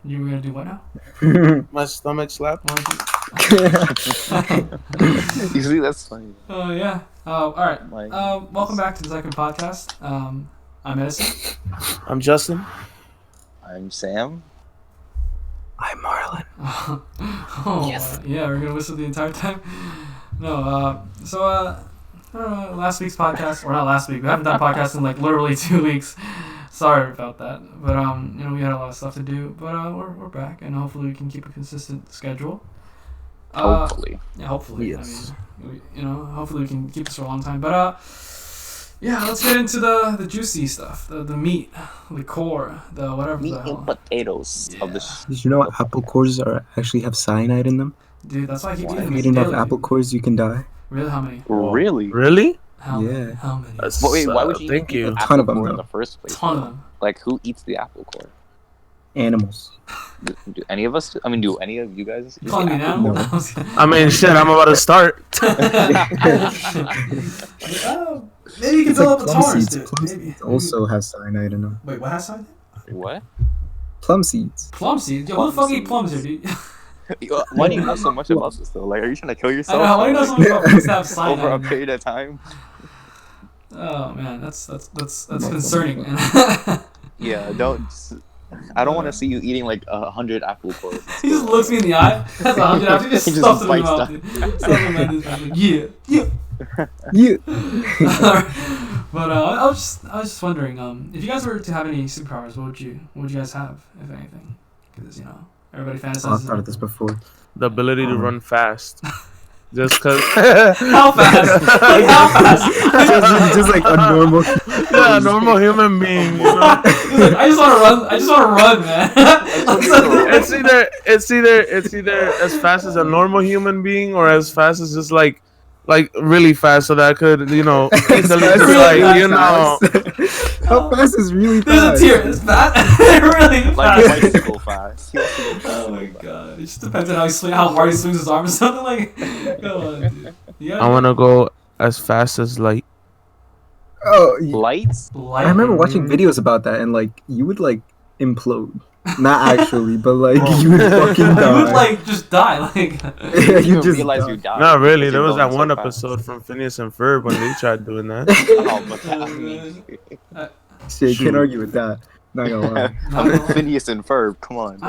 You were gonna do what now? My stomach slap. Usually that's funny. Oh yeah. All right. Like, Welcome back to the second podcast. I'm Edison. I'm Justin. I'm Sam. I'm Marlon. Oh Yes. yeah, we're gonna listen the entire time. No. Last week's podcast, or not last week. We haven't done a podcast in like literally 2 weeks. Sorry about that, but we had a lot of stuff to do. But we're back, and hopefully we can keep a consistent schedule. Hopefully. Yeah, hopefully. Yes. I mean, hopefully we can keep this for a long time. But yeah, let's get into the juicy stuff, the meat, the core, the whatever Meat the hell. and potatoes of the. Did you know apple cores actually have cyanide in them? Dude, that's why I keep Why? eating If them you eat enough daily. apple cores, you can die. Really? How many? Really? Really? How Yeah. many? How many? That's- But wait, why would you Thank eat you. the Ton of apple them, core in though. the first place? Ton of them. Like, who eats the apple core? Animals. Do any of us? I mean, do any of you guys? You eat calling me an the apple animal? No. I mean, shit. I'm about to start. Oh, maybe you can It's fill like up a plum tolerance seeds. to it. Plum Maybe. seeds also have cyanide in them. Wait, what has cyanide? core? What? Plum seeds. Plum seeds? Yo, who the fuck eat plums here, dude? Why do you know so much about this though? Like, are you trying to kill I yourself? know. Why do you know so much about plums that have cyanide? Over a period of time? Oh man, that's concerning, man. Yeah, don't. I don't want to see you eating like 100 apple cores. He just looks me in the eye. That's 100 after he just He just stuffs it in his bites mouth. Dude. Stuffs it in his mouth. Like, yeah. Yeah. But I was just wondering, if you guys were to have any superpowers, what would you guys have, if anything? Because everybody I've fantasizes. thought of this before. The ability to run fast. Just cause. How fast? Like how fast? just like a normal. Yeah, a normal human being. You know? He's like, I just want to run, man. It's either as fast as a normal human being or as fast as just like really fast, so that I could easily Really How fast is really There's a fast? tier. It's fast. Really Like fast. bicycle fast. He wants to go Oh my bicycle god! It just depends on how hard he swings his arm or something. Like, come on, dude. Yeah. I wanna go as fast as light. Oh, fast. Lights? I remember watching videos about that, and like you would like implode. Not actually, but like you would fucking You die. would like just die. Like, Yeah, You you don't just realize die. you died. Not really. because There you're was that going so one fast. episode from Phineas and Ferb when they tried doing that. Oh, but that, I mean, Shit, can't argue with that. Not gonna lie. I mean, Phineas and Ferb. Come on.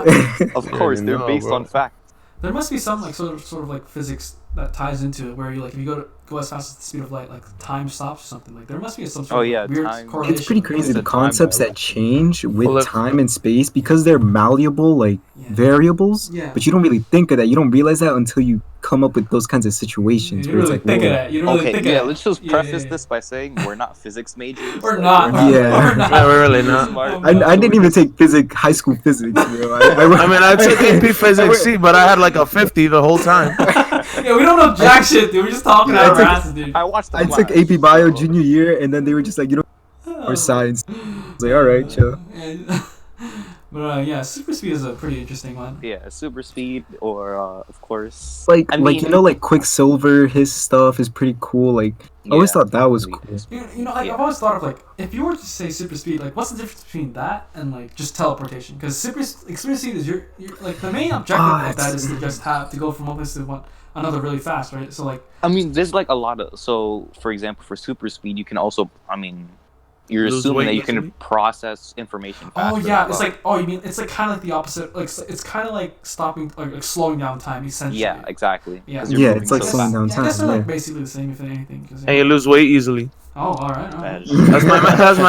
Of course, they're no, based bro. on fact. there must be some like sort of like physics that ties into it, where you like if you go as fast as the speed of light, like time stops or something. Like there must be some sort Oh, of yeah, weird time. correlation. It's pretty crazy It's the a time concepts that dilation. change with Well, if- time and space because they're malleable like Yeah. variables. Yeah. But you don't really think of that. You don't realize that until you come up with those kinds of situations You where don't it's really like, think of whoa. that. You don't really Okay, think yeah, of that. let's just Yeah, preface yeah. this by saying we're not physics majors. We're like, not. we're Yeah. We're not. Yeah, we're really We're not. smart. I didn't even take high school physics. Bro. I mean, I took AP Physics C, but I had like a 50 the whole time. Yeah, we don't know jack shit, dude. We're just talking Yeah, out I our took- asses, dude. I watched the I took Flash, AP Bio so- junior year, and then they were just like, you know, or science. I was like, all right, chill. Yeah. But yeah, super speed is a pretty interesting one. Yeah, super speed, or of course, Like, I like mean- you know, like Quicksilver, his stuff is pretty cool. Like, I always thought that was cool. Like, Yeah. I've always thought of like, if you were to say super speed, like, what's the difference between that and like just teleportation? Because super speed is you're like the main objective Ah, of that it's- is to just have to go from one place to another really fast, right? So like, I mean, there's like a lot of. So, for example, for super speed, you can also. I mean, you're Lose assuming weight that you can easily? process information faster. oh yeah, as it's well. like you mean it's like kind of like the opposite. Like it's kind of like stopping like slowing down time essentially. Yeah, exactly. Yeah. 'Cause you're Yeah, moving it's like so slowing fast. down I guess they're time. like Yeah. basically the same if anything. 'Cause, And you lose weight easily. oh, all right. That's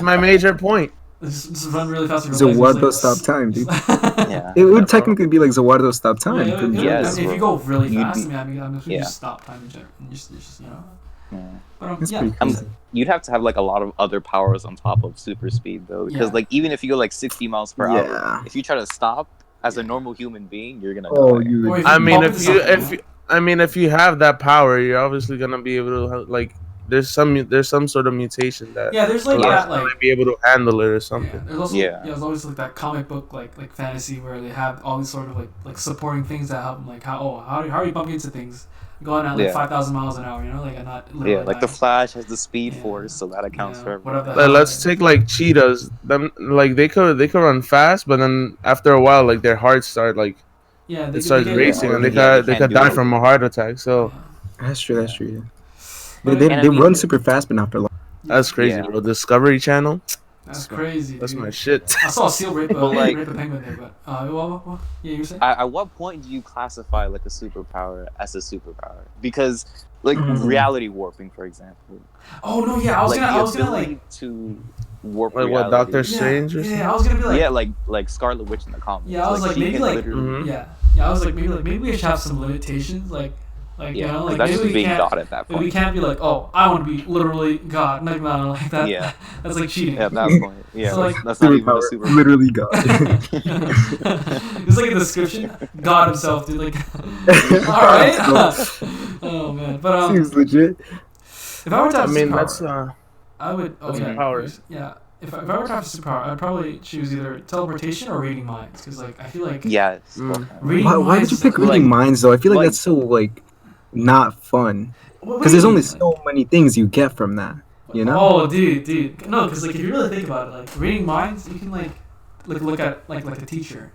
my major point. Just run really fast. Zawardo stop time, dude. Yeah. It would technically be like Zawardo stop time. Yeah, pretty much. Yes, I mean, if you bro. go really You'd fast, be- I mean, if you yeah. just stop time in general, and just Yeah. But That's yeah, pretty I'm- crazy. You'd have to have like a lot of other powers on top of super speed though, because Yeah. like even if you go like 60 miles per hour, Yeah. if you try to stop as a normal human being, you're gonna Oh, die. you. Or if I you mean, bump into something, if you have that power, you're obviously gonna be able to like. There's some sort of mutation that yeah, there's like allows that, you to like be able to handle it or yeah, something. there's also Yeah. there's always like that comic book like fantasy where they have all these sort of like supporting things that help them, like how are you bumping into things? going at like Yeah. 5,000 miles an hour. You know, like I'm not literally. Yeah, like the dying. Flash has the speed Yeah. force, so that accounts Yeah, for whatever everything. the hell. Let's take like cheetahs. Them like they could run fast, but then after a while, like their hearts start like Yeah, it starts get, racing, or and they they could can't do die from a anything. heart attack. So Yeah. That's true. That's Yeah. true. Yeah. But They And I they mean- run super fast, but not for long. that's crazy, Yeah. bro. Discovery Channel, That's crazy, that's dude. my shit. I saw a seal rape, But, like- rape a penguin there, but what? Yeah, you were saying? At what point do you classify like a superpower as a superpower? Because like Mhm. reality warping, for example, Oh no, yeah, I was like gonna, the I was gonna ability like, to warp Like what, reality. Doctor Strange or something? yeah, I was gonna be like, Yeah, like Scarlet Witch in the comics. yeah, I was like she maybe can like, literally- Mhm. yeah, I was like maybe we should have some limitations, like you yeah, know, 'cause like that's maybe just we being can't, God at that we point. can't be like, oh, I want to be literally God, like that. Yeah. That's like cheating. At that point, yeah, So, like, that's not even a Superpower, super. literally God. It's like a description. God himself, dude. Like, all right. Oh man, but Seems legit. if I were to I have a mean, superpower, that's I would. Oh that's yeah, a power. yeah. If I were to have a superpower, I'd probably choose either teleportation or reading minds, because like I feel like Yes. Mm. reading Why minds would you is pick like, reading minds though? I feel like like- that's so like not fun. what do Because you there's only mean? so many things you get from that. You know? Oh, dude. No, because like if you really think about it, like reading minds, you can like look at like a teacher,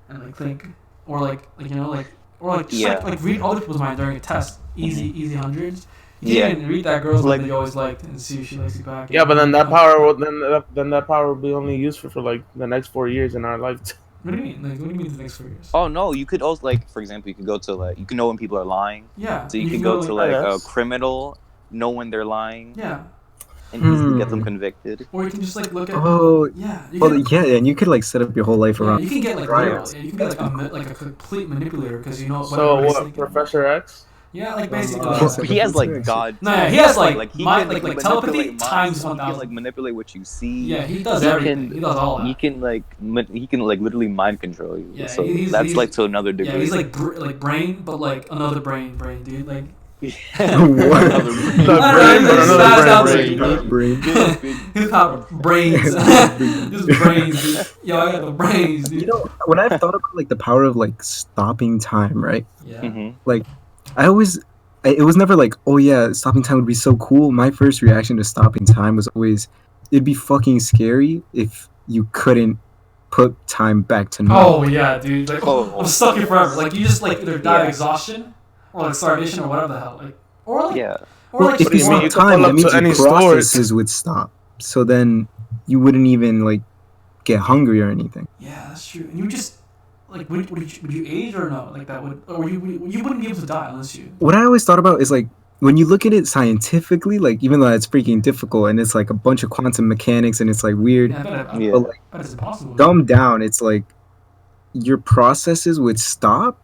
and like think, or like you know or like just Yeah. like read other people's minds during a test, easy hundreds. You Yeah. can even read that girl's Like- that you always liked and see if she likes you back. Yeah, but then that power will then that power will be only useful for like the next 4 years in our life. What do you mean? Like what do you mean the next 4 years? Oh no, you could also like, for example, you could go to like you can know when people are lying. Yeah. So you and can go to like a Yes. criminal, know when they're lying, Yeah. and easily get them Hmm. convicted. Or you can just like look at. Oh, Yeah. You well, can, yeah, and you could like set up your whole life yeah, around. you can get like Right. literal. Yeah, you can be like a complete manipulator because you know what So everybody's what, thinking. Professor X? Yeah, like basically. He has like God. No, yeah, he has like he mind, can, like manipulate telepathy minds. times He can 1,000. like manipulate what you see. Yeah, he does He everything. can- He does all that. He can like he can like literally mind control you. Yeah, so he's- that's he's- like to another degree. Yeah, he's like like brain, but like another brain, dude. Like What? Another The I don't brain, know, but he's another fast brain. out brain. there, Brain. he's got brains, just brains, dude. Yo, I got the brains, dude. You know, when I've thought about like the power of like stopping time, right? Yeah. Mhm. It was never like, oh yeah, stopping time would be so cool. My first reaction to stopping time was always, it'd be fucking scary if you couldn't put time back to normal. Oh yeah, dude. Like Oh. I'm stuck here forever. Like you just like either die of Yeah. exhaustion or like starvation or whatever the hell. Like or like Yeah. or Well, like if What do you you mean? stop You can time, pull that up means to any your stores. processes would stop. So then you wouldn't even like get hungry or anything. yeah, that's true. And you just like would you age or no? Like that would or you wouldn't be able to die unless you. What I always thought about is like when you look at it scientifically, like even though it's freaking difficult and it's like a bunch of quantum mechanics and it's like weird, Yeah, I Yeah. but like bet it's impossible. dumbed down, it's like your processes would stop,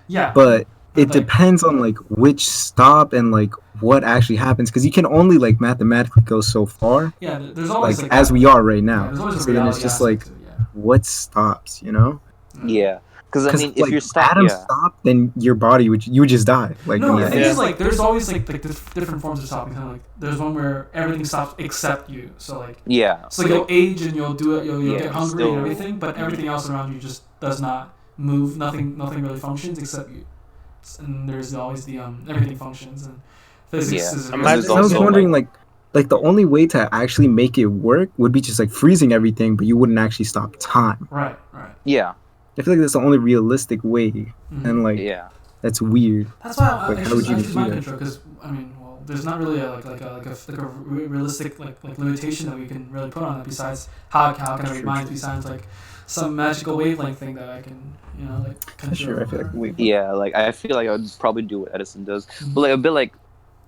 Yeah. but it like- depends on like which stop and like what actually happens because you can only like mathematically go so far, Yeah, there's always like like as that. we are right Yeah, now. there's always a So then it's reality just like aspect to it, what stops, you know? Yeah. Because I Because mean, if like you're stuck, atoms yeah. stop, then your body would you would just die. Like No, in the the thing end. is like there's always like different forms of stopping time. Like there's one where everything stops except you. So like Yeah. so you'll age and you'll do it. You'll Yeah, get hungry still- and everything, but everything else around you just does not move. Nothing really functions except you. And there's always the everything functions and physics Yeah. is. Imagine- There's I was also, wondering like the only way to actually make it work would be just like freezing everything, but you wouldn't actually stop time. Right. Yeah. I feel like that's the only realistic way, Mhm. and like Yeah. that's weird. That's why I Like, how would you choose do mind that? control because I mean, well, there's not really a realistic like limitation that we can really put on it besides how can I read Sure, minds sure. besides like some magical wavelength thing that I can like control. Sure, I feel like wait. Yeah. Like I feel like I would probably do what Edison does, Mm-hmm. but like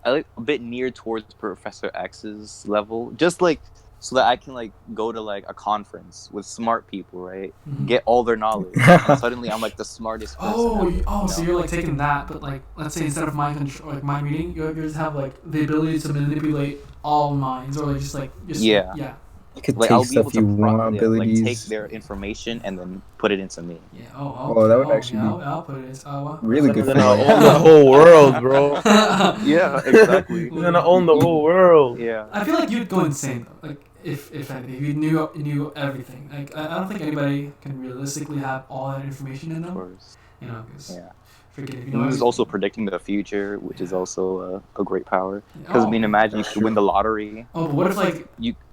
I like a bit near towards Professor X's level, just like so that I can like go to like a conference with smart people, right? Mhm. Get all their knowledge, and suddenly I'm like the smartest person. Oh, ever, so you know? you're like taking that, but like let's say instead of mind control, like mind reading, you just have like the ability to manipulate all minds, or like just Yeah. yeah, You could Like take I'll be able stuff you to want, like abilities. take their information and then put it into me. yeah. Oh, that would actually yeah, be I'll put it. Wow. really good You're for gonna you. own the whole world, bro. Yeah, exactly. You're gonna own the whole world. Yeah. I feel like you'd go insane though. Like if anything, if you knew everything. Like I don't think anybody can realistically have all that information in Of them. course. You know, because Yeah. Freaking, if you And know there's everything. also predicting the future, which is also a great power. Because Oh, I mean, imagine you that's could win true. the lottery. Oh, but what if like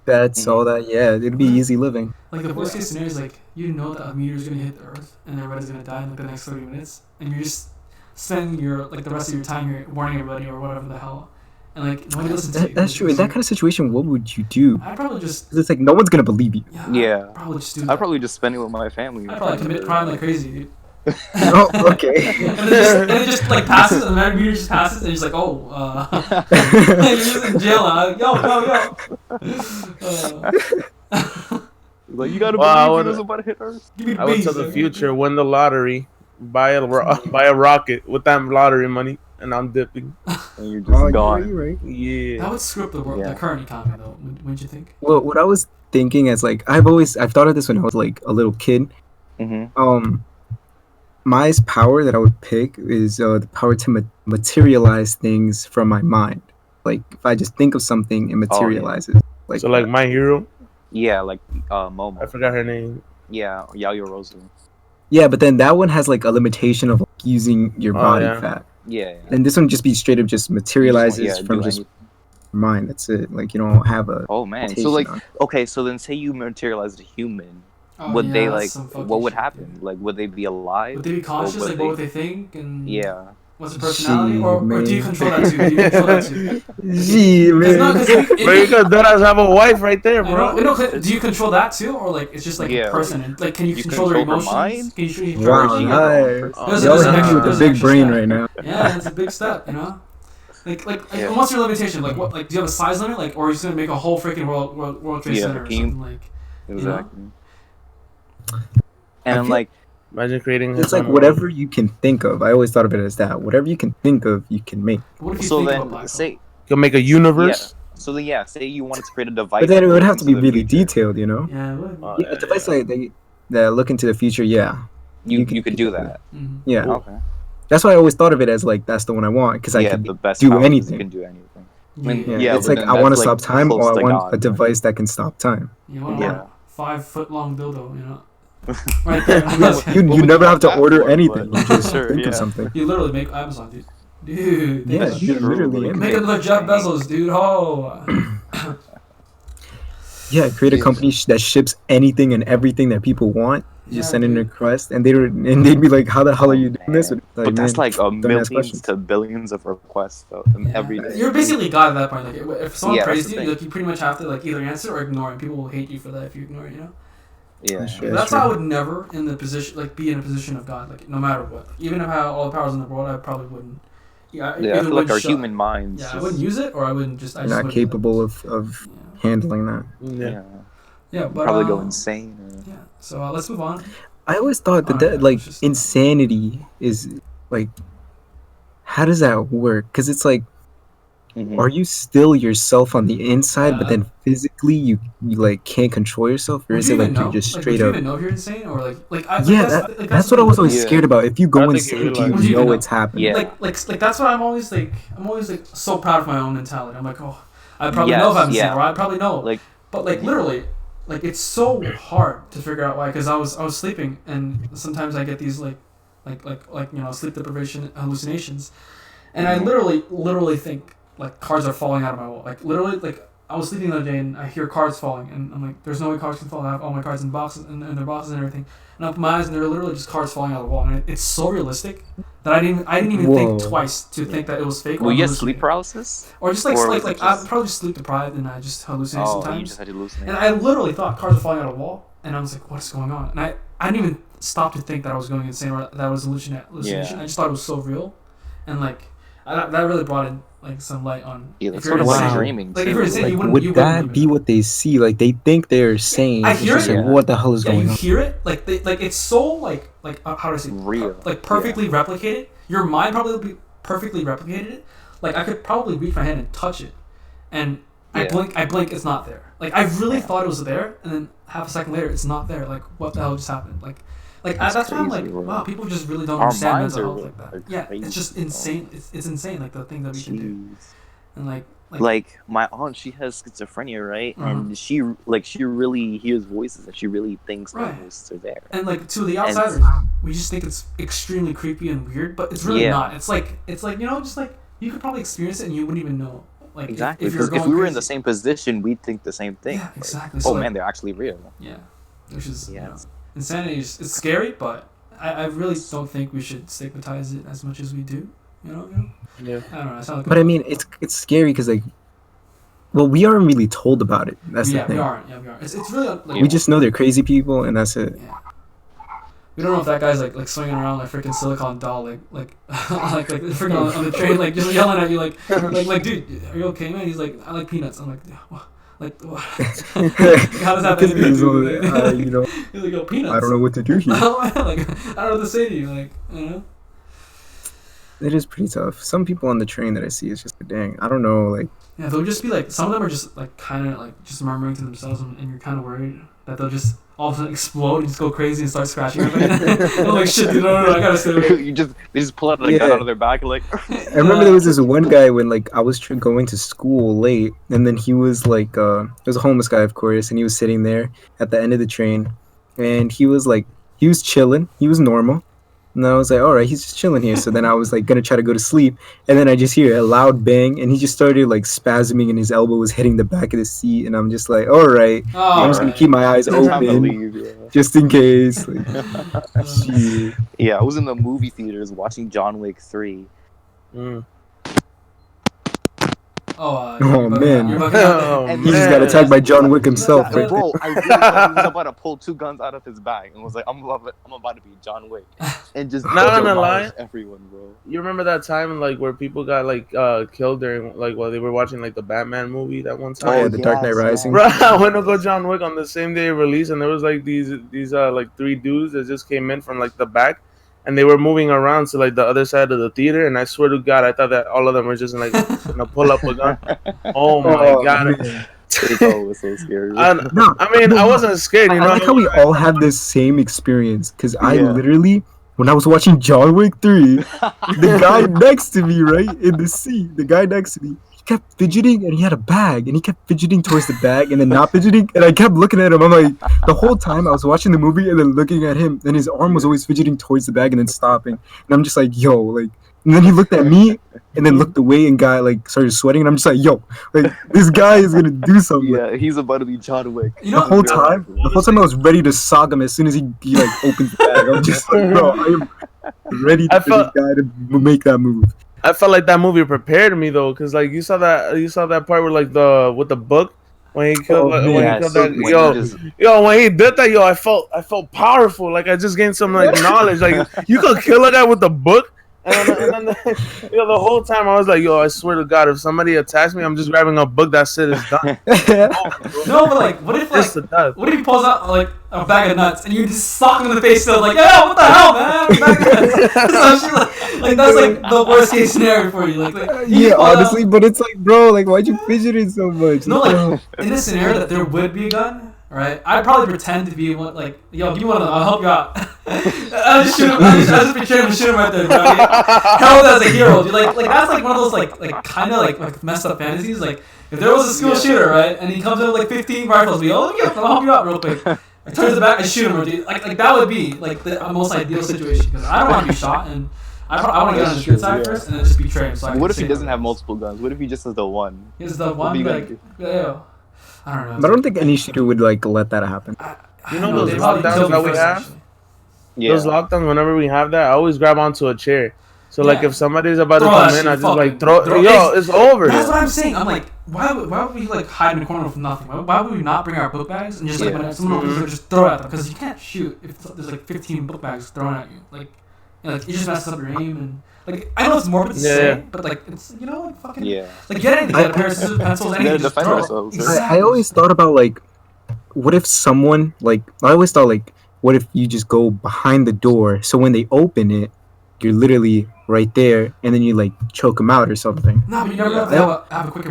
That's Mhm. all that. Yeah, it'd be easy living. like the worst case scenario is like you know that a meteor's gonna hit the Earth and everybody's gonna die in like the next 30 minutes, and you're just spending your like the rest of your time here warning everybody or whatever the hell, and like nobody listens to you. That's true. In that kind of situation, what would you do? I'd probably just 'Cause it's like no one's gonna believe you. Yeah. I'd probably just do I'd that. probably just spend it with my family. I'd probably commit crime like crazy, dude. Oh, okay. and it just like passes, and the meteor just passes, and you're just like, oh, you're just in jail. Yo. Like, you gotta Well, believe he was about to hit Earth. Give me the I would base, tell the man. future, win the lottery, buy a rocket with that lottery money, and I'm dipping. And you're just Oh, gone. you're right. Yeah. That would screw up the world, Yeah. the current economy, though. Wouldn't you think? Well, what I was thinking is like I've thought of this when I was like a little kid. Mm-hmm. My power that I would pick is the power to materialize things from my mind. Like if I just think of something, it materializes. So like my hero, Yeah, like Momo. I forgot her name. Yeah, Yaoyorozu. Yeah, but then that one has like a limitation of like, using your body yeah. fat. Yeah. And this one just be straight up just materializes do from just anything. mind. That's it. Like you don't have a. Oh man. limitation So like, on it. okay, so then say you materialized a human. Oh, Would yeah, they that's like? some fucking What would shit, happen? dude. Like, would they be alive? Would they be conscious? would Like, what would they think? And Yeah. what's their personality? Gee, Or do you man. control that too? Do you control that too? Gee, man. No, 'cause But you could deadass have a wife right there, bro. bro. Do you control that too, or like it's just like Yeah, a person? And, like, can you you control their control her emotions? mind? Can you control Wow, everything? nice. There's Y'all an hit me extra- with there's the an big extra brain step. right now. Yeah, it's a big step, you know. Like Yeah. and what's your limitation? Like, what? Like, do you have a size limit? Like, or are you just gonna make a whole freaking world trade Yeah, center or can you- something like? Exactly. I And feel- like, Imagine creating. It's like whatever you can think of. I always thought of it as that. Whatever you can think of, you can make. What if you so think of a then black hole? say, You can make a universe. so then say you wanted to create a device. But then it that would goes have to be into the really future. detailed, you know. Yeah, it would. Yeah, a device that look into the future. Yeah, You can could do that. Mhm. yeah. Okay. That's why I always thought of it as like that's the one I want because I Yeah, can the best do power is anything. You can do anything. I mean, Yeah. Yeah, it's but like then I want to that's, stop like, time, close or I to want God. a device that can stop time. You want Yeah. a 5-foot-long dildo, you know? Right there. You What would never you have to want that order for? anything. But- You just Sure, think yeah. of something. You literally make Amazon, dude. Dude, Yeah, That's you true, literally but- make another Jeff Bezos, dude. Oh. Yeah, create a Yes. company that ships anything and everything that people want. You just Yeah, send in a dude. request, and they'd be like, "How the hell are you doing this?" Man. Like, But that's man, like don't ask millions questions. to billions of requests though, Yeah. every day. You're basically God at that point. Like, if someone Yeah, praised that's you, the thing. like, you pretty much have to like either answer or ignore it. People will hate you for that if you ignore it, you know? Yeah. That's true. That's true. why I would never in the position be in a position of God, like no matter what. Even if I had all the powers in the world, I probably wouldn't. Yeah, Yeah, I feel like wouldn't our show- human minds. Yeah, I just- wouldn't use it, or I wouldn't just. I You're just not wouldn't do it. capable of Yeah. handling that. Yeah. Yeah. Yeah, but Probably go insane. Yeah. So let's move on. I always thought that, Alright, like it's just- insanity is like, how does that work? Because it's like, Mhm. are you still yourself on the inside, but Yeah. then physically you like can't control yourself, or Would is you it like even you're know? just Like, straight would you up? even know if you're insane, or like I? Yeah, that's what I was always Yeah. scared about. If you I go don't think you insane, realize. Would you you even know know? it's happening. Yeah. Like that's what I'm always like so proud of my own mentality. I'm like, oh, I probably know if Yes, I'm insane, yeah. or I probably know. Like, But like literally, like it's so hard to figure out why. Because I was sleeping, and sometimes I get these like sleep deprivation hallucinations, and I literally think like cards are falling out of my wall. Like literally, like I was sleeping the other day and I hear cards falling, and I'm like, there's no way cards can fall. I have all my cards in boxes and their boxes and everything. And I open my eyes and they're literally just cards falling out of the wall, and it's so realistic that I didn't even think Whoa. twice to think that it was fake. will or you get hallucinating. sleep paralysis? Or just like Or like was it I'm just- probably just sleep deprived and I just hallucinate Oh, sometimes. you just had to hallucinate. And I literally thought cards were falling out of the wall, and I was like, "What is going on?" And I didn't even stop to think that I was going insane or that I was hallucination. Yeah. I just thought it was so real, and like that really brought in like some light on. Yeah, if that's you're sort of insane. like Wow. dreaming. Like, too. if you're insane, Like, you wouldn't- would you that wouldn't be even- what they see? Like they think they're sane. I It's hear just it. like, Yeah. what the hell is Yeah, going you on? hear it like it's so like how do I say it? Real. Like perfectly replicated. Your mind probably would be perfectly replicated it. Like I could probably reach my hand and touch it, and I Yeah. blink, it's not there. Like I really Yeah. thought it was there, and then half a second later, it's not there. Like what the hell just happened? Like That's that's why I'm like, crazy, bro. wow, people just really don't Our understand minds mental are- health like that. are Yeah, crazy, it's just bro. insane. It's insane, like the things that we can do, Jeez. and like Like my aunt, she has schizophrenia, right? And she really hears voices, and she really thinks that voices are there. And like to the outsiders, we just think it's extremely creepy and weird, but it's really not. It's like just like you could probably experience it and you wouldn't even know. Like exactly, because if we were in the same position, we'd think the same thing. Yeah, exactly. Like, so man, they're actually real. Yeah, which is insanity. It's scary, but I really don't think we should stigmatize it as much as we do. You know? Yeah. I don't know. I sound like but I mean, it's scary because like, well, we aren't really told about it. That's the thing. We aren't. Yeah, we aren't. It's really like, we just know they're crazy people, and that's it. Yeah. We don't know if that guy's like swinging around like freaking silicon doll like freaking on the train like just yelling at you like dude, are you okay, man? He's like, I like peanuts. I'm like, what? Like what? How does that make me do? You know, he's like, yo, peanuts. I don't know what to do here. Like I don't know what to say to you. Like, you know. It is pretty tough. Some people on the train that I see, it's just like, dang, I don't know, like. Yeah, they'll just be like, some of them are just like kind of like just murmuring to themselves, and you're kind of worried that they'll just all of a sudden explode and just go crazy and start scratching everything. I'm like, shit, dude, no, I gotta stay away. They just pull out a gun out of their back, like. I remember there was this one guy when like I was going to school late, and then he was like, it was a homeless guy, of course, and he was sitting there at the end of the train, and he was chilling, he was normal. And I was like, all right, he's just chilling here. So then I was like gonna try to go to sleep, and then I just hear a loud bang, and he just started like spasming, and his elbow was hitting the back of the seat, and I'm just like, all right, I'm just gonna keep my eyes open, just in case. Like, yeah, I was in the movie theaters watching John Wick 3. Oh man, he just got attacked by John Wick himself. Yeah, bro, I really thought he was about to pull 2 guns out of his bag and was like, I'm about to be John Wick, and just not gonna lie, everyone, bro. You remember that time like where people got like killed during like while they were watching like the Batman movie that one time? Oh, the Dark Knight Rising. Bro, I went to go John Wick on the same day of release, and there was like these like 3 dudes that just came in from like the back. And they were moving around to like the other side of the theater, and I swear to God, I thought that all of them were just like gonna pull up a gun. Oh my God! It was so scary. I mean, I wasn't scared. You know, I like how we all have this same experience because I literally, when I was watching John Wick 3, the guy next to me, right in the seat, the guy next to me, he kept fidgeting, and he had a bag, and he kept fidgeting towards the bag, and then not fidgeting, and I kept looking at him. I'm like, the whole time I was watching the movie and then looking at him, and his arm was always fidgeting towards the bag and then stopping, and I'm just like, yo, like, and then he looked at me and then looked away and got like started sweating, and I'm just like, yo, like this guy is gonna do something. Yeah, he's about to be John Wick. You know, the whole time I was ready to sock him as soon as he like opens the bag. I'm just like, bro, I am ready for this guy to make that move. I felt like that movie prepared me though, cause like you saw that part where like when the book when he killed when he did that, I felt powerful, like I just gained some like knowledge, like you could kill a guy with a book. And then the whole time I was like, yo, I swear to God, if somebody attacks me, I'm just grabbing a book. That shit is done. No, but like, what if he pulls out like a bag of nuts and you just sock him in the face? Still, like, yo, what the hell, man? Like that's like the worst case scenario for you. Like yeah, honestly, but it's like, bro, like, why'd you fidgeting so much? No, like in this scenario that there would be a gun. Right, I'd probably pretend to be one, like, yo, give me one of them, I'll help you out. I just shoot him. I just picture him and shoot him right there. Held as a hero, dude. Like that's like one of those like kind of like messed up fantasies. Like if there was a school shooter, right, and he comes in with like 15 rifles, be, oh, let me up, I'll help you out real quick. I turn to the back and shoot him, dude. Like that would be like the most ideal situation because I don't want to be shot and I want to get on the good side first and then just betray him. So what if he doesn't have multiple guns? What if he just has the one? He has the one, like, yeah. I don't know. But I don't think any shooter would like let that happen. You know those lockdowns that we have? Yeah. Those lockdowns, whenever we have that, I always grab onto a chair. So like if somebody's about to come in, I just like throw it's over. That's what I'm saying. I'm like, why would we like hide in a corner with nothing? Why would we not bring our book bags and just like when someone opens it, just throw it at them? Because you can't shoot if there's like 15 book bags thrown at you. Like it just messes up your aim and. Like, I know it's morbid to say, but like, it's, you know, like, fucking, like, get anything, get a pair of scissors, pencils, anything, just throw it. Exactly. I always thought about, like, what if someone, like, I always thought, like, what if you just go behind the door, so when they open it, you're literally right there, and then you, like, choke them out or something. No, but you never have a quick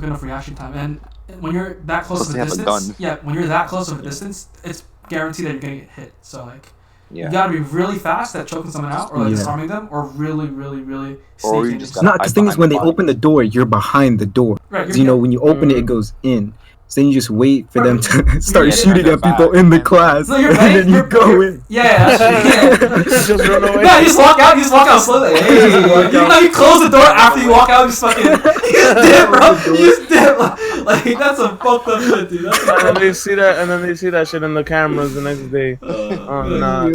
enough reaction time, and when you're that close of a distance, when you're that close of a distance, it's guaranteed that you're gonna get hit, so, like, You gotta be really fast at choking someone out, or like disarming them, or really, really, really. Or you just not because the thing is when they open the door, you're behind the door. Right. You know, when you open it, it goes in. So then you just wait for them to start shooting at people in the class, no, and then you go in. Yeah, Just run away. No, you just walk out. You just walk out slowly. Hey, you close the door after you walk out. You just fucking, you just dip, bro. You just dip. Like that's some fucked up shit, dude. That's and then they see that shit in the cameras the next day. Nah.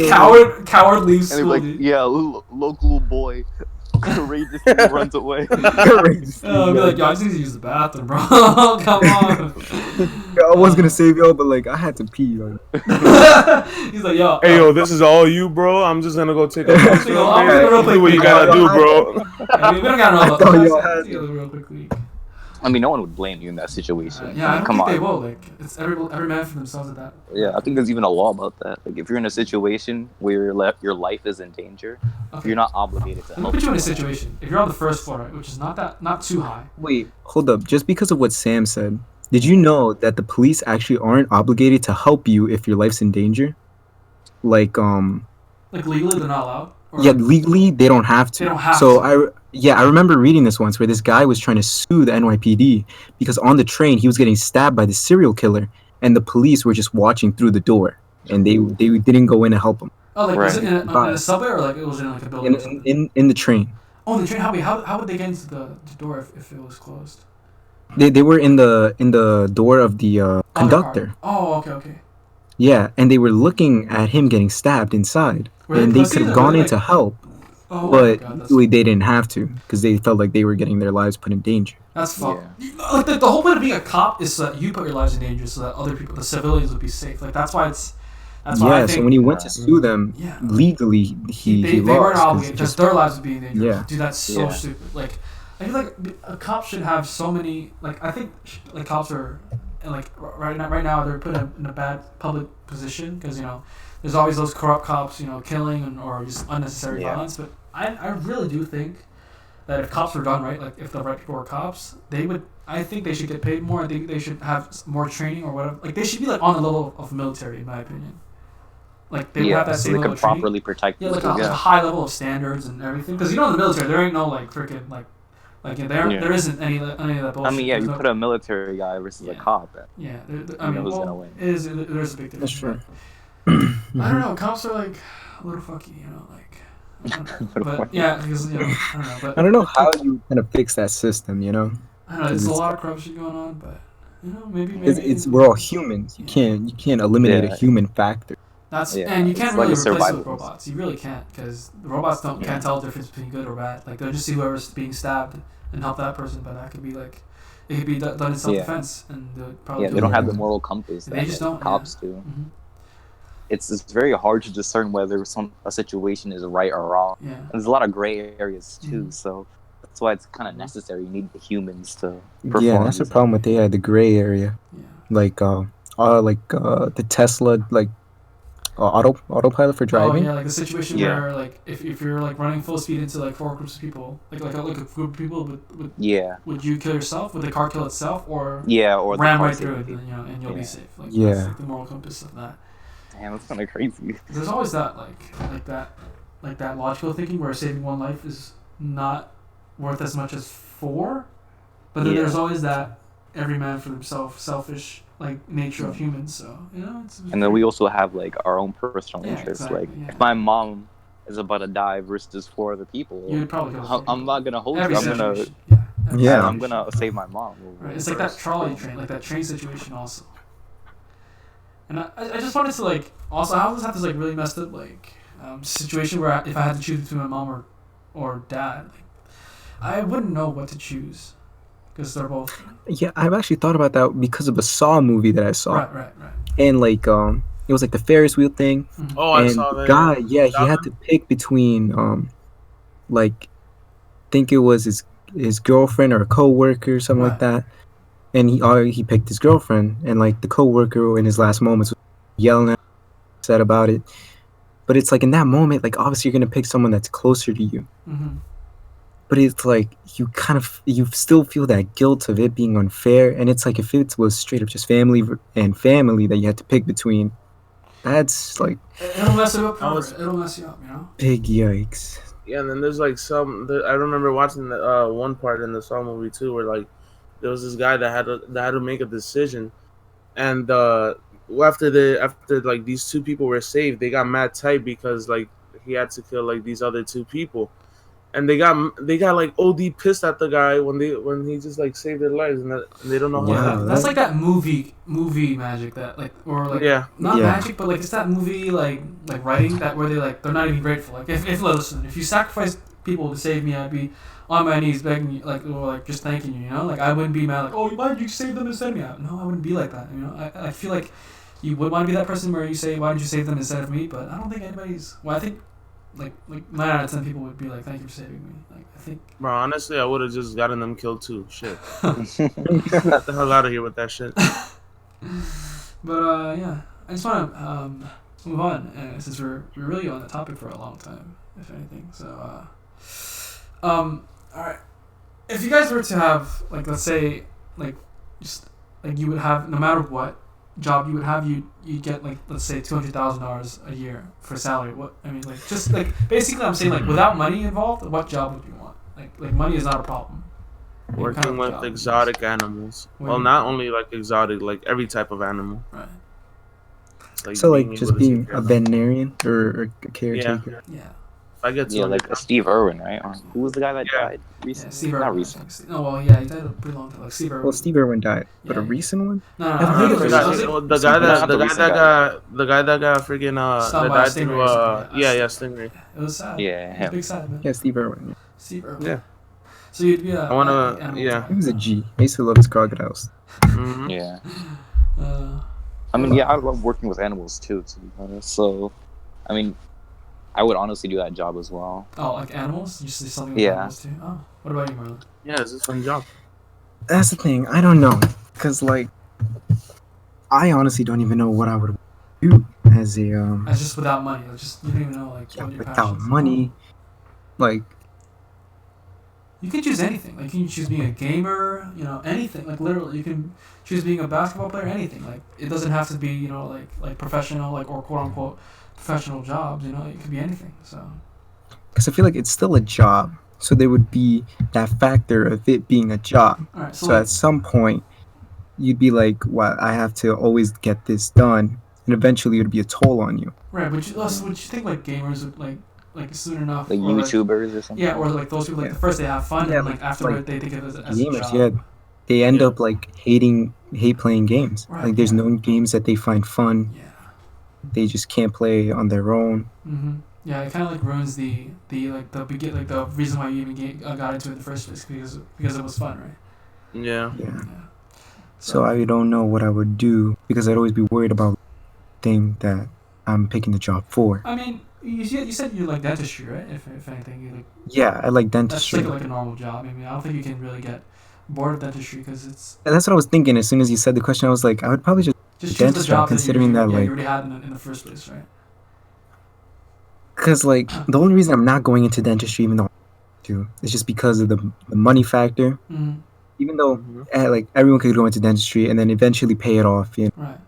Coward leaves and school. Like, dude. yeah, local boy. Courageous runs away. Be like, yo, I just need to use the bathroom, bro. Come on. I was gonna save y'all, but like I had to pee. Like. He's like, yo. Hey, yo, this is all you, bro. I'm just gonna go take a bath. Do what you gotta do, bro. We don't got no real quickly. I mean, no one would blame you in that situation. Yeah, I don't Come think on. they will. Like, it's every man for themselves at that. Yeah, I think there's even a law about that. Like, if you're in a situation where your life is in danger, you're not obligated to Let me help. put you in a situation. If you're on the first floor, right, which is not too high. Wait, hold up. Just because of what Sam said, did you know that the police actually aren't obligated to help you if your life's in danger? Like legally they're not allowed. Yeah, legally they don't have to. They don't have so to. I remember reading this once where this guy was trying to sue the NYPD because on the train he was getting stabbed by the serial killer and the police were just watching through the door and they didn't go in to help him. Oh, like was it in Right. a subway or like it was in like a building? or something? In the train. Oh, the train. How would they get into the door if it was closed? They were in the door of the conductor. Oh, okay. Yeah, and they were looking at him getting stabbed inside, and they could have gone in to help, but they didn't have to because they felt like they were getting their lives put in danger. That's fucked. Yeah. Like the whole point of being a cop is so that you put your lives in danger, so that other people, the civilians, would be safe. Like that's why it's. That's why I think, so when he went to sue them, legally he they lost. weren't obligated. Just their lives would be in danger. Yeah. Dude, that's so stupid. Like, I feel like a cop should have so many. Like, I think like cops are, like right now they're put in a bad public position because there's always those corrupt cops killing or just unnecessary violence. But I really do think that if cops were done right, like if the right people were cops, they would. I think they should get paid more. I think they should have more training or whatever. Like they should be like on the level of military, in my opinion. Like they would have that so same they level can of training. properly protect. Yeah, like a high level of standards and everything. Because in the military, there ain't no like freaking there isn't any of that bullshit. I mean, you put a military guy versus a cop. Yeah, I mean, gonna win. there's a big difference. That's true. I don't know. Cops are like a little fucky, like. I don't know. But yeah, because I don't know. But I don't know how you kind of fix that system, I don't know. There's a lot of corruption going on, but maybe we're all humans. You can't eliminate a human factor. And you can't really replace it with robots. You really can't because the robots can't tell the difference between good or bad. Like they'll just see whoever's being stabbed and help that person, but that could be like it could be done in self-defense, and probably they don't have the moral compass that they just don't. Cops do. Mm-hmm. It's very hard to discern whether a situation is right or wrong. Yeah, and there's a lot of gray areas too, so that's why it's kind of necessary. You need the humans to perform. Yeah, that's the problem with AI, the gray area. Yeah, like the Tesla autopilot for driving. Oh yeah, like a situation where like if you're like running full speed into like 4 groups of people, like a group of people, would you kill yourself? Would the car kill itself, or ram right through it, and you'll be safe? Like, that's like the moral compass of that. Damn, that's kind of crazy. There's always that like that logical thinking where saving one life is not worth as much as 4, but then there's always that every man for himself, selfish like nature of humans. So and then we also have like our own personal interests. Exactly, like if my mom is about to die versus 4 other people, you'd probably I'm not gonna hold every you. I'm gonna save my mom. Right. It's like that trolley train, like that train situation also. And I just wanted to like also I always have this like really messed up like situation where if I had to choose between my mom or dad, like, I wouldn't know what to choose because they're both. Yeah, I've actually thought about that because of a Saw movie that I saw. Right. And like it was like the Ferris wheel thing. Mm-hmm. Oh, and I saw that. Guy, he had to pick between like I think it was his girlfriend or a coworker or something like that. And he picked his girlfriend, and like the coworker in his last moments was yelling at him, upset about it. But it's like in that moment, like obviously you're gonna pick someone that's closer to you. Mm-hmm. But it's like you still feel that guilt of it being unfair, and it's like if it was straight up just family that you had to pick between, That's like It'll mess you up. I was- It'll mess you up. You know. big yikes. Yeah, and then there's like I remember watching the one part in the Saw movie too, where like there was this guy that had to make a decision, and after like these two people were saved, they got mad tight because like he had to kill like these other two people, and they got like OD pissed at the guy when he just like saved their lives, and they don't know how. Yeah, That's like that movie magic that like or like Yeah. not Yeah. magic, but like it's that movie like writing that where they're not even grateful. Like if listen, if you sacrifice people to save me, I'd be on my knees begging you, like, or like just thanking you. You know, like I wouldn't be mad like, oh, why did you save them instead of me? No, I wouldn't be like that. You know, I feel like you would want to be that person where you say, why did you save them instead of me? But I don't think anybody's. Well, I think like 9 out of 10 people would be like, thank you for saving me. Like I think. Bro, honestly, I would have just gotten them killed too. Shit, get the hell out of here with that shit. But yeah, I just want to move on since we're really on the topic for a long time, if anything. So all right, if you guys were to have like let's say like just like you would have no matter what job you would have you'd get like let's say $200,000 a year for salary. What I mean like just like basically I'm saying like without money involved, what job would you want? Like money is not a problem. What Working kind of with job? exotic animals. What do Well, you- not only like exotic, like every type of animal. Right. It's So like being just able to being take care a of them. veterinarian or a caretaker. Yeah. If I get Yeah, like a Steve Irwin, right? Or who was the guy that Yeah. died recently? Yeah, Steve Not Irwin. recently. No, well, yeah, he died a pretty long time. Like Steve Irwin. Well, Steve Irwin died, but Yeah, a yeah. recent one. No, I I've don't heard think of it it. was. Was it? The guy that got freaking Stung that by a died through stingray or something, yeah, yeah. stingray. It was sad. Yeah, It was him. big sad, man. Yeah, Steve Irwin. Steve Irwin. Yeah. So you'd be a. I wanna- like, animal yeah. job. He was a G. I used to love his crocodiles. Mm-hmm. Yeah. Uh, I mean, yeah, I love working with animals too, to be honest. So, I mean, I would honestly do that job as well. oh, like animals? You say something with Yeah. animals too? Oh, what about you, Marlon? Yeah, it's a fun job. That's the thing. I don't know, cause like, I honestly don't even know what I would do as a It's just without money. It's just you don't even know like what your without passions are. money. Like, You can choose anything. Like you can choose being a gamer. You know anything. Like literally, you can choose being a basketball player. Anything. Like it doesn't have to be like professional or quote unquote professional jobs. You know it could be anything. So. cause I feel like it's still a job, so there would be that factor of it being a job. All right. So at some point, you'd be like, "Well, I have to always get this done," and eventually it would be a toll on you. right, but would you think like gamers would like soon enough Like or, YouTubers or something. yeah, or like those people like Yeah. the first they have fun Yeah, and like afterward like, they think of it as a Gamers, job. yeah, they end Yeah. up like hate playing games. Right, Like, there's yeah. no games that they find fun. Yeah. They just can't play on their own. Yeah, it kind of like ruins the reason why you even got into it in the first place because it was fun, right? Yeah. Yeah. Yeah. So I don't know what I would do because I'd always be worried about the thing that I'm picking the job for. I mean, you said you like dentistry, right? If anything, you like Yeah, I like that's dentistry. like a normal job. I mean, I don't think you can really get bored of dentistry because it's And that's what I was thinking. As soon as you said the question, I was like, I would probably just just choose the dentist job job, considering that that, you like, already had in the first place, right? because like the only reason I'm not going into dentistry, even though I want to, is just because of the money factor. Mm-hmm. Even though Mhm. like everyone could go into dentistry and then eventually pay it off, you know, Right.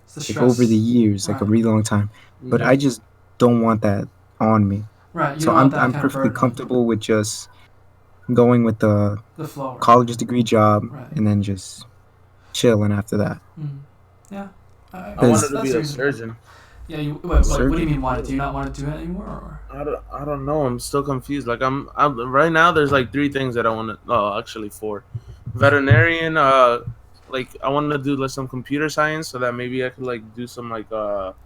It's the like stress. over the years, like a Right. really long time. But I just don't want that on me. Right. You So don't want I'm that kind of perfectly burden on comfortable with just going with the the flow. Right? college degree job Right. and then just chilling after that. Mm. Yeah. I wanted that's to be the a reason. surgeon. Yeah. What do you Surgeon? mean want it? Do you not want to do it anymore? Or? I don't know. I'm still confused. Like I'm right now. There's like 3 things that I want to. Oh, actually 4. Veterinarian. Like I want to do like some computer science so that maybe I could like do some like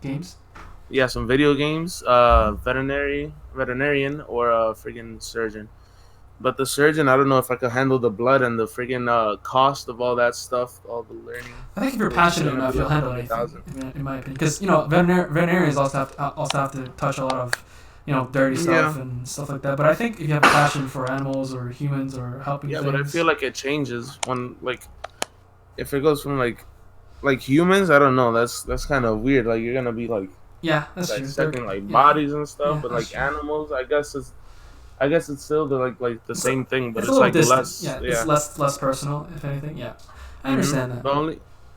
Games? yeah, some video games. Veterinarian or a freaking surgeon. But the surgeon, I don't know if I could handle the blood and the freaking cost of all that stuff, all the learning. I think if you're It's passionate gonna enough, be you'll like handle anything. 100,000. In my opinion, because veterinarians also have to touch a lot of dirty stuff and stuff like that. But I think if you have a passion for animals or humans or helping Yeah, things, but I feel like it changes when like if it goes from like humans. I don't know. That's kind of weird. Like you're gonna be like yeah, that's true. dissecting like Yeah. bodies and stuff, Yeah, but that's like true. animals, I guess it's still the same thing, but It's it's a little like distant. less. Yeah, it's less personal, if anything. Yeah, I understand that.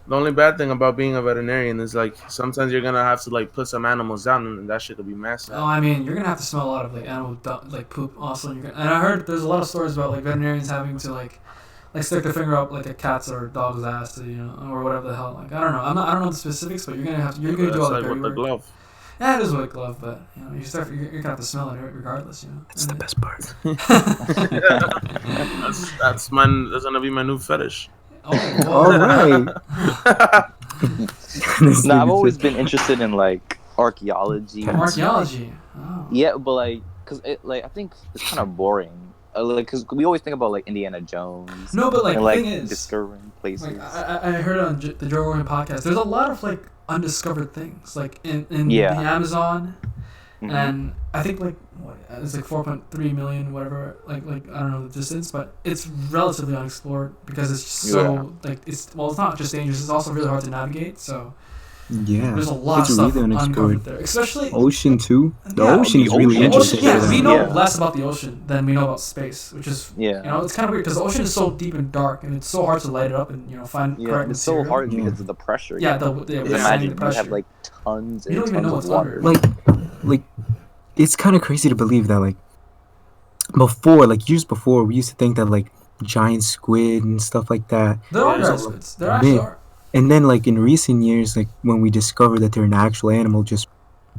The The only bad thing about being a veterinarian is like sometimes you're gonna have to like put some animals down, and that shit will be massive. Oh, I mean, you're gonna have to smell a lot of like animal like poop also. And I heard there's a lot of stories about like veterinarians having to like stick their finger up like a cat's or dog's ass, to, or whatever the hell. Like I don't know. I don't know the specifics, but you're gonna do all the dirty with the work. glove. Yeah, it is with a glove, but you're gonna have to smell it regardless. It's the best part. That's gonna be my new fetish. Oh, All right. No, I've always been interested in like archaeology. Archaeology. Oh. Yeah, but like, cause I think it's kind of boring. Cause we always think about like Indiana Jones. No, but like and, the thing is, discovering places. like I heard on the Joe Rogan podcast, there's a lot of like undiscovered things, like in the Amazon, and I think like it's like 4.3 million, whatever. Like I don't know the distance, but it's relatively unexplored because it's just so like it's not just dangerous, it's also really hard to navigate. So. Yeah, there's a lot of stuff really uncovered there, especially ocean too. The ocean is really interesting. Yeah, we know less about the ocean than we know about space, which is it's kind of weird because the ocean is so deep and dark, and it's so hard to light it up and find correct it's material. so hard because of the pressure. Imagine you have like tons and tons of water. Like it's kind of crazy to believe that like before, like years before, we used to think that like giant squid and stuff like that. There are giant squids. There actually are. And then, like, in recent years, like, when we discovered that they're an actual animal just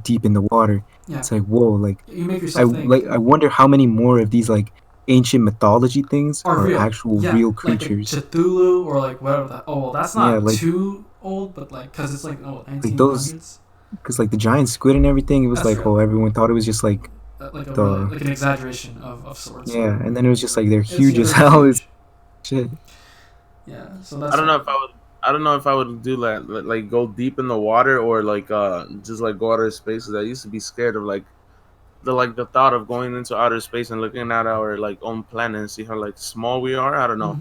deep in the water, it's like, whoa, like, you make yourself think. Like, I wonder how many more of these, like, ancient mythology things are real. Actual real creatures. Like Cthulhu or, like, whatever. That's not too old, but, like, because it's, like, 1900s. Because, like, the giant squid and everything, it was that's like, real. everyone thought it was just, like, like an exaggeration of sorts. Yeah, and then it was just, like, they're huge as hell. It's shit. Yeah, so that's... I don't know if I would do like go deep in the water or like just like go outer spaces. I used to be scared of like the thought of going into outer space and looking at our like own planet and see how like small we are. I don't know.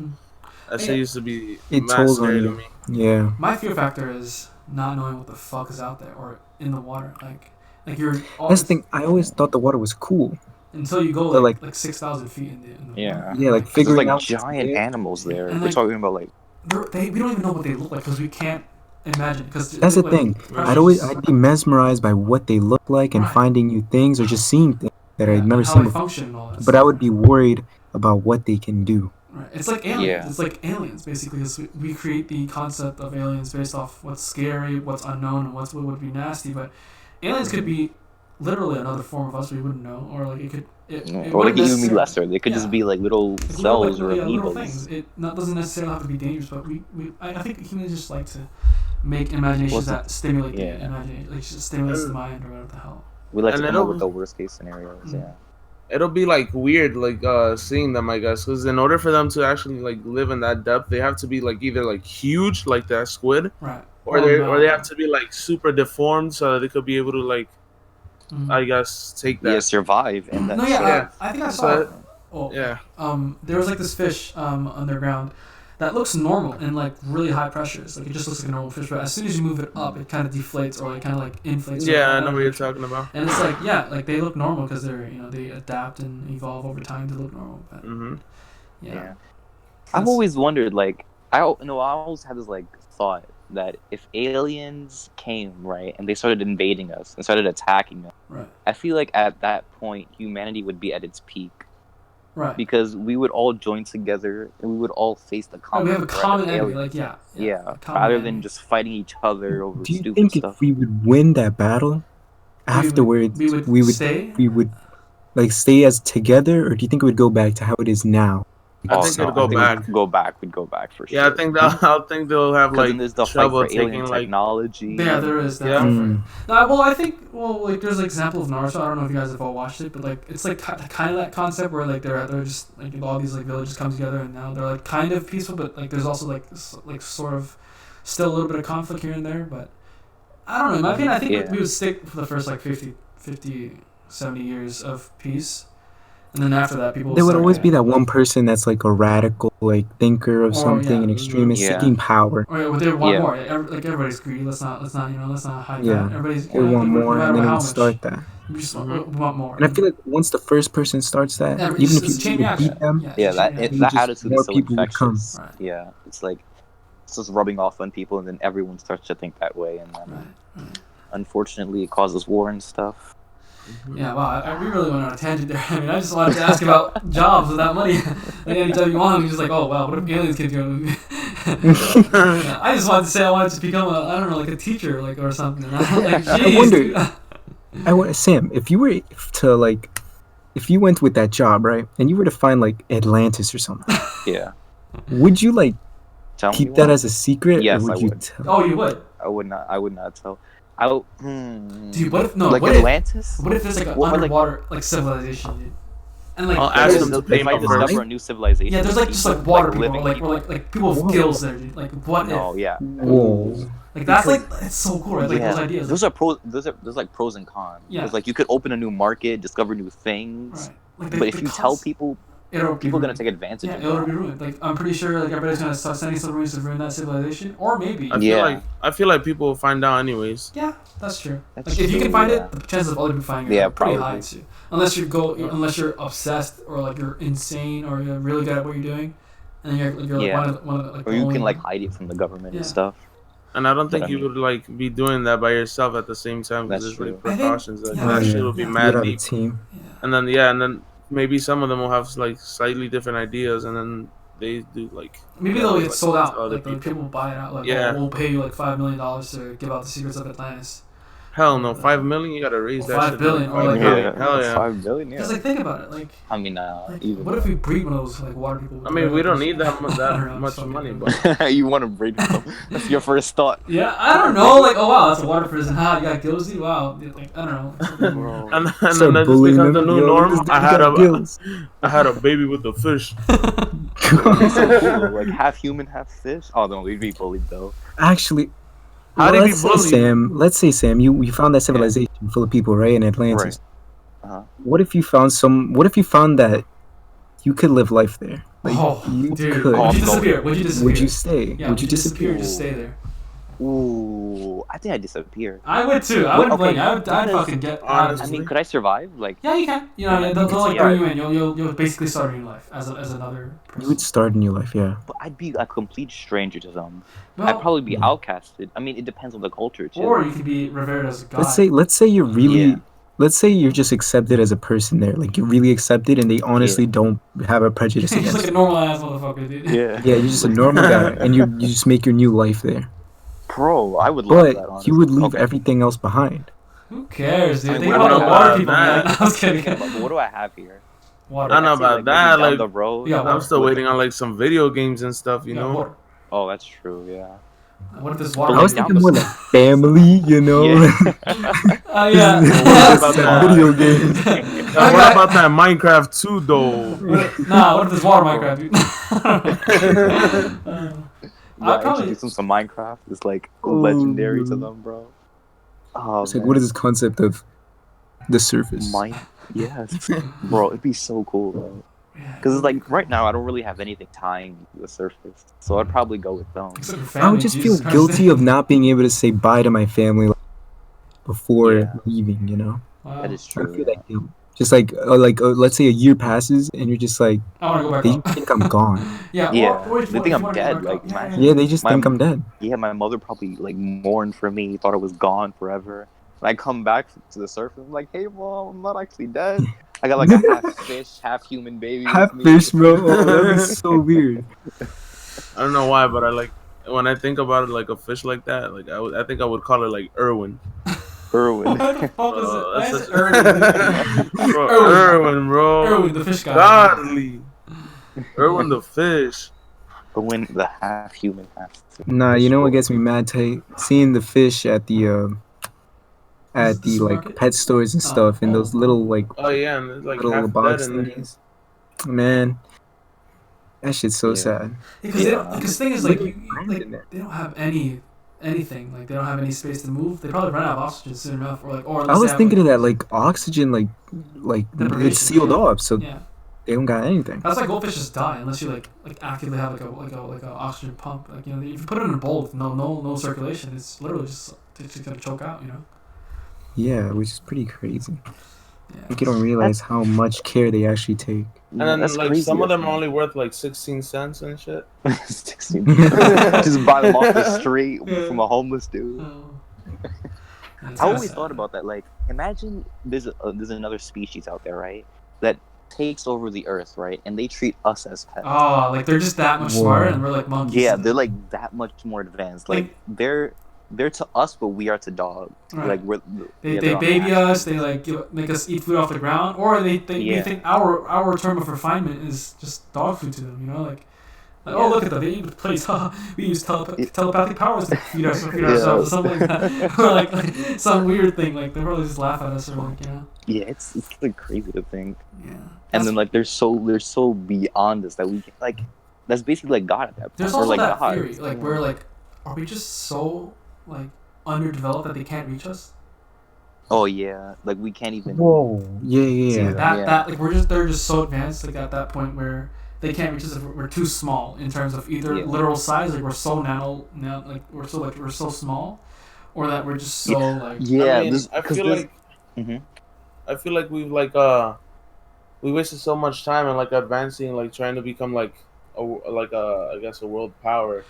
That shit used to be mad scary to me. Yeah. My fear factor is not knowing what the fuck is out there or in the water. Like you're. That's the thing. I always thought the water was cool. Until you go like 6,000 feet in the water. Yeah, like figuring out giant animals there. And we're talking about like. We don't even know what they look like because we can't imagine. Cause that's the thing. I'd be mesmerized by what they look like and finding new things or just seeing things that I'd never seen before. But I would be worried about what they can do. Right. It's like aliens. Yeah. It's like aliens basically. Because we create the concept of aliens based off what's scary, what's unknown, and what would be nasty. But aliens could be literally another form of us we wouldn't know, or like it could. Or they could even be lesser. They could just be like little cells or little things. It doesn't necessarily have to be dangerous, but I think humans just like to make imaginations that stimulate the imagination, like just stimulates the mind or whatever the hell. We like to come up with the worst case scenarios. It'll be like weird, like seeing them, I guess, because in order for them to actually like live in that depth, they have to be like either like huge, like that squid, right, or they have to be like super deformed so that they could be able to like. I guess take that. Yeah, survive and then. No, I think I saw it. Yeah. There was like this fish underground that looks normal in like really high pressures. Like it just looks like a normal fish, but as soon as you move it up, it kind of deflates or it kind of like inflates. Yeah, I know what you're talking about. And it's like like they look normal because they're they adapt and evolve over time to look normal. But, yeah. I've always wondered, like, I always had this like thought that if aliens came, right, and they started invading us and started attacking us, right, I feel like at that point humanity would be at its peak, right, because we would all join together and we would all face the common. We have a common enemy, like rather than just fighting each other over stupid stuff. Do you think if we would win that battle, afterwards we would like stay as together, or do you think it would go back to how it is now? I think it'll go back. We'd go back for sure. Yeah, I think they'll have like there's the trouble fight for taking alien like technology. Yeah, there is that. I think like there's an example of Naruto. I don't know if you guys have all watched it, but like it's like kind of that concept where like they're just like all these like villages come together and now they're like kind of peaceful, but like there's also like sort of still a little bit of conflict here and there. But I don't know. In my opinion, I think we would stick for the first like 50, 70 years of peace. And then after that, people. There would always be that one person that's like a radical, like thinker of something, an extremist seeking power. Or they want more. Like everybody's greedy. Let's not hide that. Everybody's. They want more, and then it would start that. We just want more. And I feel like once the first person starts that, even if you beat them, that attitude is so infectious. Right. Yeah, it's starts rubbing off on people, and then everyone starts to think that way, and then unfortunately, it causes war and stuff. Yeah, wow, we really went on a tangent there. I mean, I just wanted to ask about jobs with that money. Like, anytime you want, you're just like, oh, wow, what if aliens can do? I just wanted to say I wanted to become a teacher, like, or something. Like, geez, I wonder, Sam, if you were to, like, if you went with that job, right, and you were to find, like, Atlantis or something. Yeah. Would you, like, keep that as a secret? Yes, or I would. Tell? Oh, you would? I would not tell. Dude, what if Atlantis? What if there's like an underwater civilization, dude? And like, I'll ask them to pay they might discover a new civilization. Yeah, there's like just like water people, like people with gills there, dude. Like what if? Oh yeah. Whoa. Like that's it's so cool, right? Like those ideas. There's like pros and cons. Yeah. Like you could open a new market, discover new things. Right. Like but if you tell people. People are gonna take advantage of it. It'll be ruined. Like I'm pretty sure like everybody's gonna start sending submarines to ruin that civilization, or maybe. I feel like people will find out anyways. Yeah, that's true. Like if you can find it, the chances of other people finding it are pretty high too. Unless you're obsessed or like you're insane or you're really good at what you're doing, and you're like one of the, like. Or you can like hide it from the government and stuff. And I don't think you would like be doing that by yourself at the same time because there's like precautions. That shit will be mad deep. And then maybe some of them will have like slightly different ideas, and then they do like. Maybe they'll get sold out. Like people will buy it out. Like, we'll pay you like $5 million to give out the secrets of Atlantis. Hell no, $5 million. You gotta raise that. $5 billion. Or like hell yeah. $5 billion. Yeah. Because like think about it. Like I mean, what if we breed one of those like water people? I mean, we don't need that much money, but you want to breed them? That's your first thought. Yeah, I don't know. Like, oh wow, that's a water prison. Ha, you got gills. Wow, like I don't know. and then that just becomes the new norm. I had a baby with a fish. So cool. Like half human, half fish. Oh no, we'd be bullied though. Actually. Let's say Sam, you found that civilization full of people, right, in Atlantis. Right. What if you found that you could live life there? Like, dude, would you disappear? Would you stay? Yeah, would you disappear? Just stay there. Ooh, I think I'd disappear. I would too. I'd fucking get. I mean, could I survive? Like. Yeah, you can. You know, they'll like bring you in. You'll basically start a new life as another person. You would start a new life, yeah. But I'd be a complete stranger to them. Well, I'd probably be outcasted. I mean, it depends on the culture too. Or you could be revered as a god. Let's say you're really. Yeah. Let's say you're just accepted as a person there. Like you're really accepted, and they honestly don't have a prejudice against you. You're just like a normal ass motherfucker, dude. Yeah. Yeah, you're just a normal guy, and you just make your new life there. Bro, I would love that, honestly. But you would leave everything else behind. Who cares, dude? Think about the water people, man. I was kidding. But what do I have here? Water. I don't know about that. Like, the road. Yeah, I'm still waiting on like some video games and stuff, you know? Water. Oh, that's true, yeah. What if this water? I was thinking more like family, you know? Yeah. What about that video games? What about that Minecraft 2, though? Nah, what if this water Minecraft, dude? I'll probably do some Minecraft. It's like legendary to them, bro. Oh, it's like, what is this concept of the surface? Yes, bro, it'd be so cool, bro. Because it's like right now, I don't really have anything tying to the surface, so I'd probably go with them. I would just feel guilty of not being able to say bye to my family before leaving. You know, that is true. I feel that guilt. Just like let's say a year passes and you're just like, they think I'm gone. They think I'm dead. Like, they just think I'm dead. Yeah, my mother probably like mourned for me, thought I was gone forever. And I come back to the surface, I'm like, hey, mom, I'm not actually dead. I got like a half fish, half human baby. Half fish, bro. Oh, that'd be so weird. I don't know why, but I like when I think about it, like a fish like that. Like I think I would call it like Irwin. Irwin. What the fuck is it? Irwin, bro. Irwin, the fish guy. Godly. Irwin, the fish. Irwin, the half human, half fish. Nah, you know what gets me mad tight? Seeing the fish at the like pet stores and stuff, and those little like and it's like little box things. Man, that shit's so sad. Because the thing is, like, they don't have anything. Like, they don't have any space to move. They probably run out of oxygen soon enough, or I was thinking of that, like oxygen, like it's sealed off, so they don't got anything. That's why goldfish just die unless you like actively have like a oxygen pump. Like, you know, if you put it in a bowl with no circulation, it's literally just gonna choke out. You know. Yeah, which is pretty crazy. Yeah, you don't realize how much care they actually take. And then that's like crazy, some of them I are only worth like 16 cents and shit. 16. Just buy them off the street from a homeless dude. I always thought about that. Like, imagine there's another species out there, right? That takes over the Earth, right? And they treat us as pets. Oh, like they're just that much smarter, and we're like monkeys. Yeah, they're like that much more advanced. Like they're to us what we are to dogs. Right. Like they baby us. They like make us eat food off the ground, or we think our term of refinement is just dog food to them. You know, like oh look at them, they eat the place. We use telepathic powers to feed ourselves, or something like that, or like some weird thing. Like they probably just laugh at us, or like Yeah, it's like crazy to think. Yeah. And then like they're so beyond us that we can, like that's basically like God at that point. There's also like that God. theory, like we're like, are we just so like underdeveloped that they can't reach us? Oh yeah, like we can't even. Whoa. Yeah. That like they're just so advanced, like at that point where they can't reach us if we're too small in terms of either literal size, like we're so like we're so small, or that we're just so like. Yeah, I feel like we've we wasted so much time in like advancing, like trying to become like I guess a world power.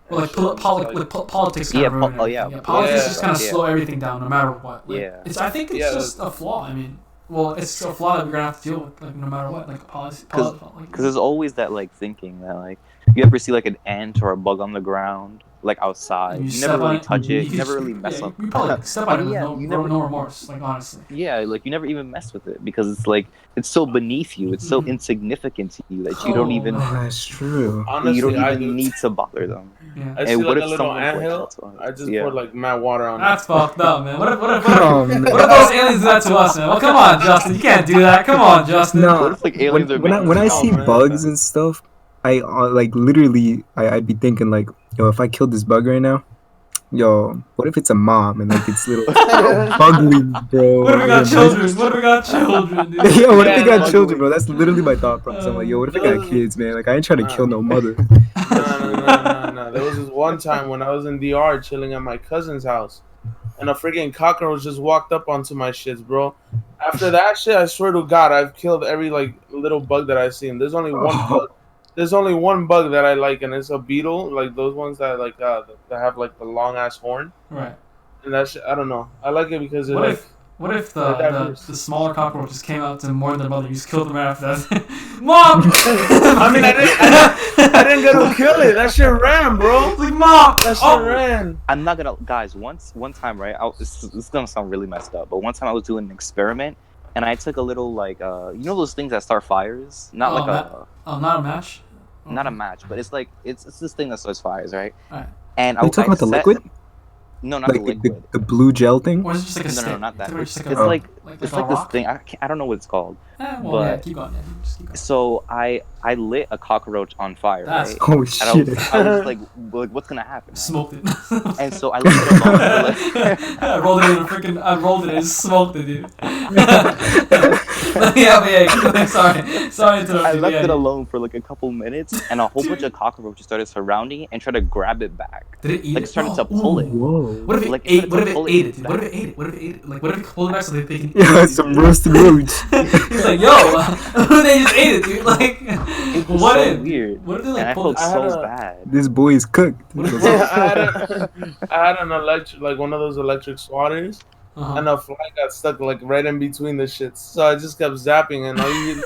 Well, like politics. Politics just kind of slow everything down, no matter what. Like, I think it's just a flaw. I mean, it's a flaw that we're gonna have to deal with, like no matter what, like policy. Because there's always that like thinking that like you ever see like an ant or a bug on the ground, like outside, you never really touch it, you never really mess up. You probably step on it with no remorse, like honestly. Yeah, like you never even mess with it because it's like it's so beneath you, it's so insignificant to you that you don't even. That's true. Honestly, you don't even need to bother them. Yeah. I see like a little anthill. I just poured like mad water on it. That's fucked up, man. What if those aliens do that to us, man? Well, come on, Justin. You can't do that. Come on, Justin. No. What if, like, aliens when I see bugs and stuff, I like literally I'd be thinking like, yo, if I killed this bug right now, yo, what if it's a mom and like it's little bugly, bro? What if we got children? What if we got children, dude? Yeah, what if we got children, bro? That's literally my thought process. I'm like, yo, what if I got kids, man? Like I ain't trying to kill no mother. No. There was this one time when I was in DR chilling at my cousin's house, and a freaking cockroach just walked up onto my shits, bro. After that shit, I swear to God, I've killed every like little bug that I've seen. There's only one bug. There's only one bug that I like, and it's a beetle, like those ones that like that have like the long ass horn. Right. And that shit, I don't know. I like it because it What if the smaller cockroaches came out to mourn their mother? You just killed them right after that. Mom! I mean, I didn't get to kill it. That shit ran, bro. It's like, Mom! That shit ran. I'm not gonna, guys. One time, right? This is gonna sound really messed up, but one time I was doing an experiment, and I took a little like you know those things that start fires? Not not a match. Not a match, but it's like it's this thing that starts fires, right? Right. And are you talking about the liquid? No, not like the liquid. The blue gel thing? Or is it just like a stick? No, not that. It's like this thing. I don't know what it's called. Keep on. Just keep going. So I lit a cockroach on fire. Right? Oh shit! I was like, what's gonna happen? Smoked it. And so I left it alone. I rolled it and smoked it, dude. yeah. Keep going. Sorry to I left it alone for like a couple minutes, and a whole bunch of cockroaches started surrounding it and tried to grab it back. Did it eat it? Started to pull it. Whoa! What if it ate? What if it ate it? What if it ate it? What if it ate it? Like, what if it pulled it back so they can? Yeah, some roasted roach. He's like, yo, they just ate it, dude. Like, it was so weird. What if they like? And I felt so bad. This boy is cooked. I had an electric, like one of those electric swatters, and a fly got stuck like right in between the shits. So I just kept zapping, and you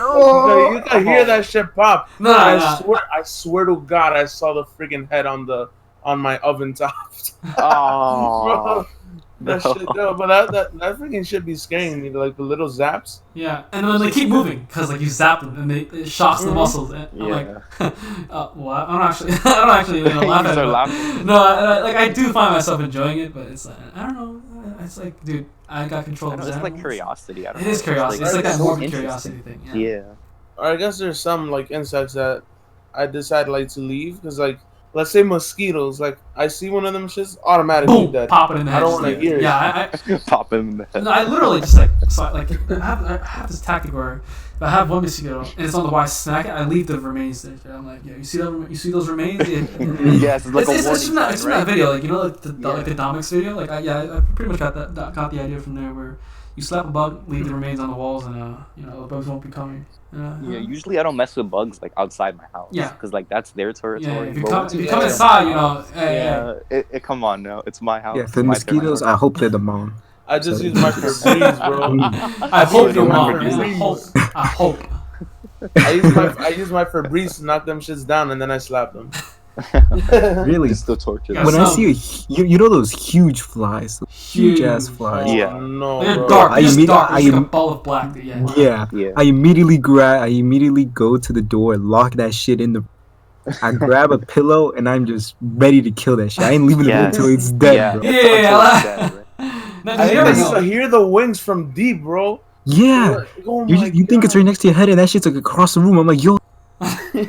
could hear that shit pop. I swear to God, I saw the freaking head on my oven top. Oh. That shit, no, but that freaking shit be scaring me, like the little zaps. Yeah, and then they keep moving because like you zap them and it shocks the muscles. And I'm like, what? I don't actually laugh at it. No, I do find myself enjoying it, but it's like I don't know. It's like, dude, I got control of this. It's like curiosity. It is curiosity. It's like that morbid curiosity thing. Yeah. Or I guess there's some like insects that I decide like to leave because like. Let's say mosquitoes. Like I see one of them shits, automatically dead. Pop it in the head. I don't want to hear it. Yeah, pop it in the head. No, I literally just I have this tactic where if I have one mosquito and it's on the way I snack it, I leave the remains there. I'm like, yeah, you see those remains? Yes, it's like a warning sign, it's from that video, like you know, like the Domix video. Like I pretty much got the idea from there where You slap a bug, leave the remains on the walls, and the bugs won't be coming. Yeah, usually I don't mess with bugs like outside my house. Yeah. Because like that's their territory. Yeah, if you come inside, Come on now, it's my house. Yeah, for mosquitoes, I hope they're the mom. I just use my Febreze, bro. I hope your mom. I hope. I use my Febreze to knock them shits down, and then I slap them. Really? Just the torture. When I see those huge flies, huge ass flies. Yeah. No, They're bro. dark. Just dark. It's like a ball of black. Yeah. I immediately go to the door, lock that shit in the. I grab a pillow and I'm just ready to kill that shit. I ain't leaving it until it's dead, bro. I hear the wings from deep, bro. Yeah. You think it's right next to your head and that shit's like across the room. I'm like, yo.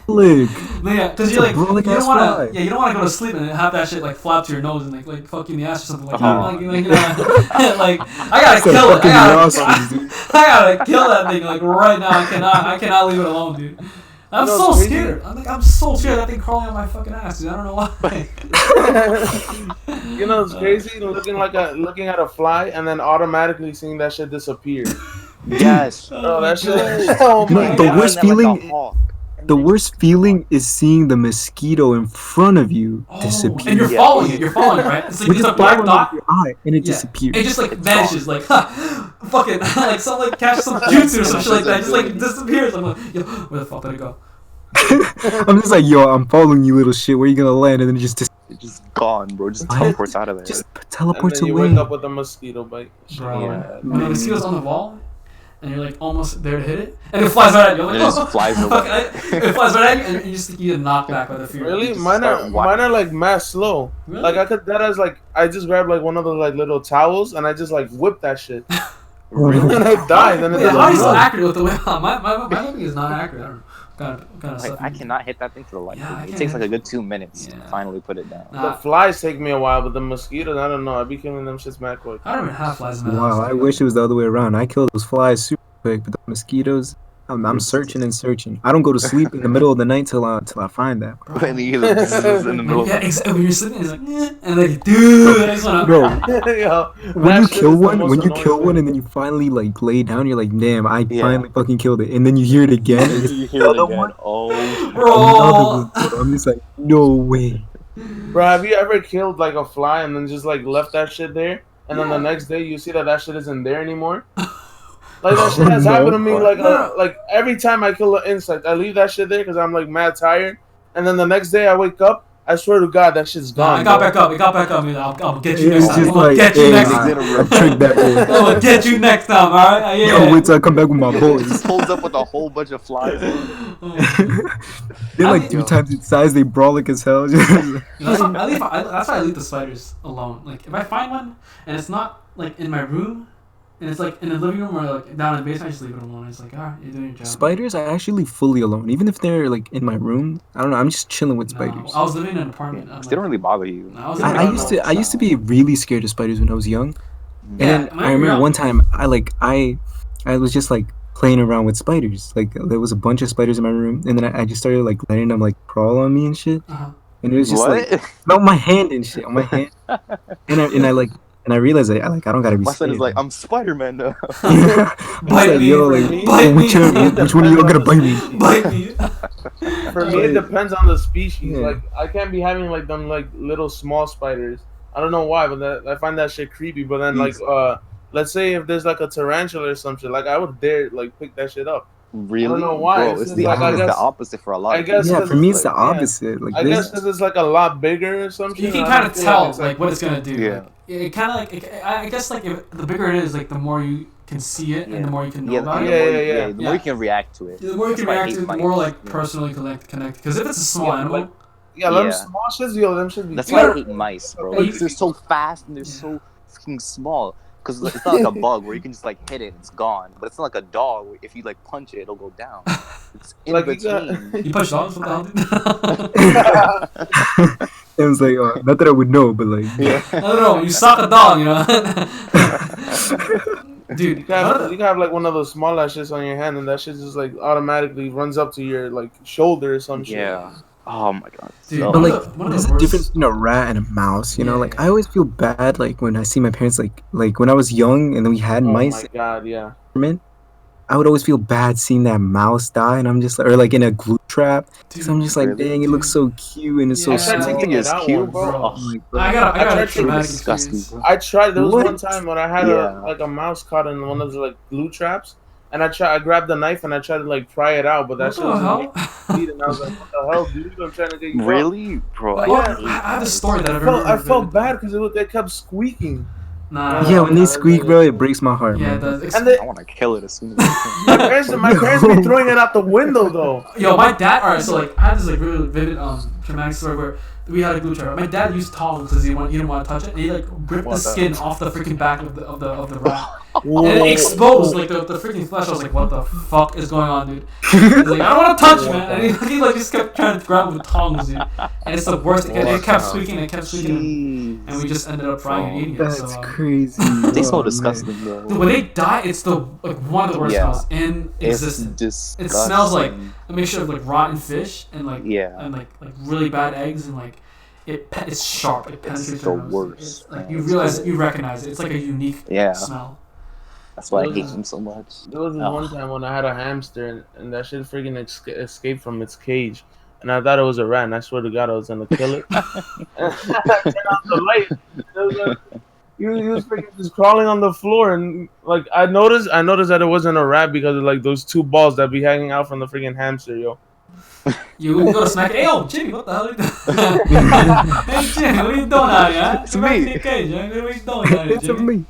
Look. Yeah, because you're like, you don't want to go to sleep and have that shit like flap to your nose and like fuck you in the ass or something like that. Like I gotta kill it. I gotta kill that thing like right now. I cannot leave it alone, dude. I'm so scared. I'm so scared that thing crawling on my fucking ass, dude. I don't know why. You know it's crazy looking at a fly and then automatically seeing that shit disappear. Yes. Oh, that shit. Oh my God. The worst feeling is seeing the mosquito in front of you disappear. And you're following it. You're following it, right? It's like a black dot. Your eye, and it disappears. It just like vanishes, like fucking like some like catch some jutsu or some shit like that. It just like disappears. I'm like, yo, where the fuck did it go? I'm just like, yo, I'm following you, little shit. Where you gonna land? And then it just it's just gone, bro. Just teleports out of there. Just teleports away. You wake up with a mosquito bite. Bro, when the mosquito's on the wall. And you're like almost there to hit it, and it flies right at you. Like, it just flies away. It flies right at you, and you just get knocked back by the fear. Really? Mine are like mad slow. Really? Like I could that as like I just grab like one of those like little towels and I just like whip that shit. Really? And I die. Then how are you so accurate with the way? My movie is not accurate. I don't know. Kind of stuff. I cannot hit that thing to the light. It takes like a good 2 minutes to finally put it down. The flies take me a while, but the mosquitoes, I don't know. I be killing them shits mad quick. I don't even have flies in my house. Wow, I wish it was the other way around. I kill those flies super quick, but the mosquitoes, I'm searching and searching. I don't go to sleep in the middle of the night till I find that. In the middle. Yeah, exactly. When you're sleeping, it's like, and like, dude, I just wanna. Bro, Yo, when you kill one, and then you finally like lay down, you're like, damn, I finally fucking killed it, and then you hear it again. And you hear it again. Oh, bro. I'm just like, no way. Bro, have you ever killed like a fly and then just like left that shit there, and then the next day you see that shit isn't there anymore? Like that shit has happened to me like every time I kill an insect, I leave that shit there because I'm like mad tired, and then the next day I wake up, I swear to God that shit's gone. It got back up. I'll get you It's next time. just I'm gonna get you next time. I'm gonna get you next time, alright? Yeah. Yo, wait till I come back with my boys. He just pulls up with a whole bunch of flies. They're like 3 times its size. They brolic as hell. That's why I leave the spiders alone. Like if I find one and it's not like in my room, and it's like in the living room or like down in the basement, I just leave it alone. It's like, alright, you're doing your job. Spiders, I actually leave fully alone. Even if they're like in my room, I don't know. I'm just chilling with spiders. I was living in an apartment. They don't really bother you. I used to be really scared of spiders when I was young. Yeah, and I remember one time I was just like playing around with spiders. Like there was a bunch of spiders in my room, and then I just started like letting them like crawl on me and shit. And it was just like on my hand and shit, on my hand. And I realized I don't gotta be. My son is like, I'm Spider-Man now. Bite me, which one of y'all gonna bite me? Bite me. For me, it depends on the species. Yeah. Like I can't be having like them like little small spiders. I don't know why, but I find that shit creepy. But then like let's say if there's like a tarantula or some shit, like I would dare like pick that shit up. Really? I don't know why. Bro, it's the opposite for a lot of people. Yeah, for me it's the opposite. Like I guess because it's like a lot bigger or something. You can kind of tell like what it's gonna do. Yeah. It kind of like I guess like if the bigger it is, like the more you can see it and the more you can know about it. Yeah. The more you can react to it. The more you can react to it, the more like personally connect. Because if it's a small animal. Them small shits, them should be. That's why I hate mice, bro. Like, they're so fast and they're so fucking small. Because it's not like a bug where you can just like hit it and it's gone. But it's not like a dog where if you like punch it, it'll go down. It's in like between. You punch dogs? What the hell, dude? It was like, not that I would know, but like. Yeah. I don't know. You suck a dog, you know? Dude, you can have like one of those small ass shits on your hand, and that shit just like automatically runs up to your like shoulder or some shit. Yeah. Oh my god. Dude, So But like, one of there's the a difference worst. between a rat and a mouse. You know, Yeah. like I always feel bad like when I see my parents like when I was young and then we had Oh mice. my god, yeah. I would always feel bad seeing that mouse die, and I'm just like, or like in a glue trap, because I'm Dude, just like, Really? dang, it looks so cute and it's so I tried Yeah. small. taking think it it's out cute, once. bro. bro. Oh, Like, I got I a tried to traumatic disgusting, experience. bro. I tried. There was one What? time when I had Yeah. a mouse caught in one of those like glue traps, and I grabbed the knife and I tried to like pry it out, but that What shit the was hell? bleeding. And I was like, "What the hell, dude? I'm trying to get you out." Really, bro? Well, Yeah. hate I have a mice. story that I I remember. felt bad because it kept squeaking. Nah. Yeah, when they Nah, squeak, bro, it breaks my heart, Yeah, man. it does. And I want to kill it as soon as I can. my parents be throwing it out the window though. Yo, my dad. Alright, so like I had this like really vivid traumatic story where we had a glue trap. My dad used tongs because he didn't want to touch it. And he like ripped the What the- skin off the freaking back of the rat. Whoa. And it exposed like the freaking flesh. I was like, what the fuck is going on, dude? He's like, I don't want to touch it, man. And he like just kept trying to grab it with tongs, dude. And it's the worst. It kept squeaking. It kept squeaking. And we just ended up frying and eating it. That's So, crazy. They so Oh, man. disgusting, dude, bro. when they die, it's the like one of the worst Yeah. smells in It's existence. disgusting. It smells like a mixture of like rotten fish and like Yeah. and like really bad eggs and like it's sharp. It penetrates the your nose. worst, It's, like man. you realize you recognize it. It's like a unique Yeah. smell. That's why I hate them so much. There was this Oh. one time when I had a hamster and that shit freaking escaped from its cage. And I thought it was a rat, and I swear to God I was gonna kill it. And I turned on the light. It was like, he was freaking just crawling on the floor, and like I noticed that it wasn't a rat because of like those two balls that be hanging out from the freaking hamster, yo. You go to smack. Hey, yo, Jimmy, what the hell are you doing? Hey, Jimmy, what are you doing out here? It's Come back me. to your cage, man. What are you doing out here, It's a Jimmy? me.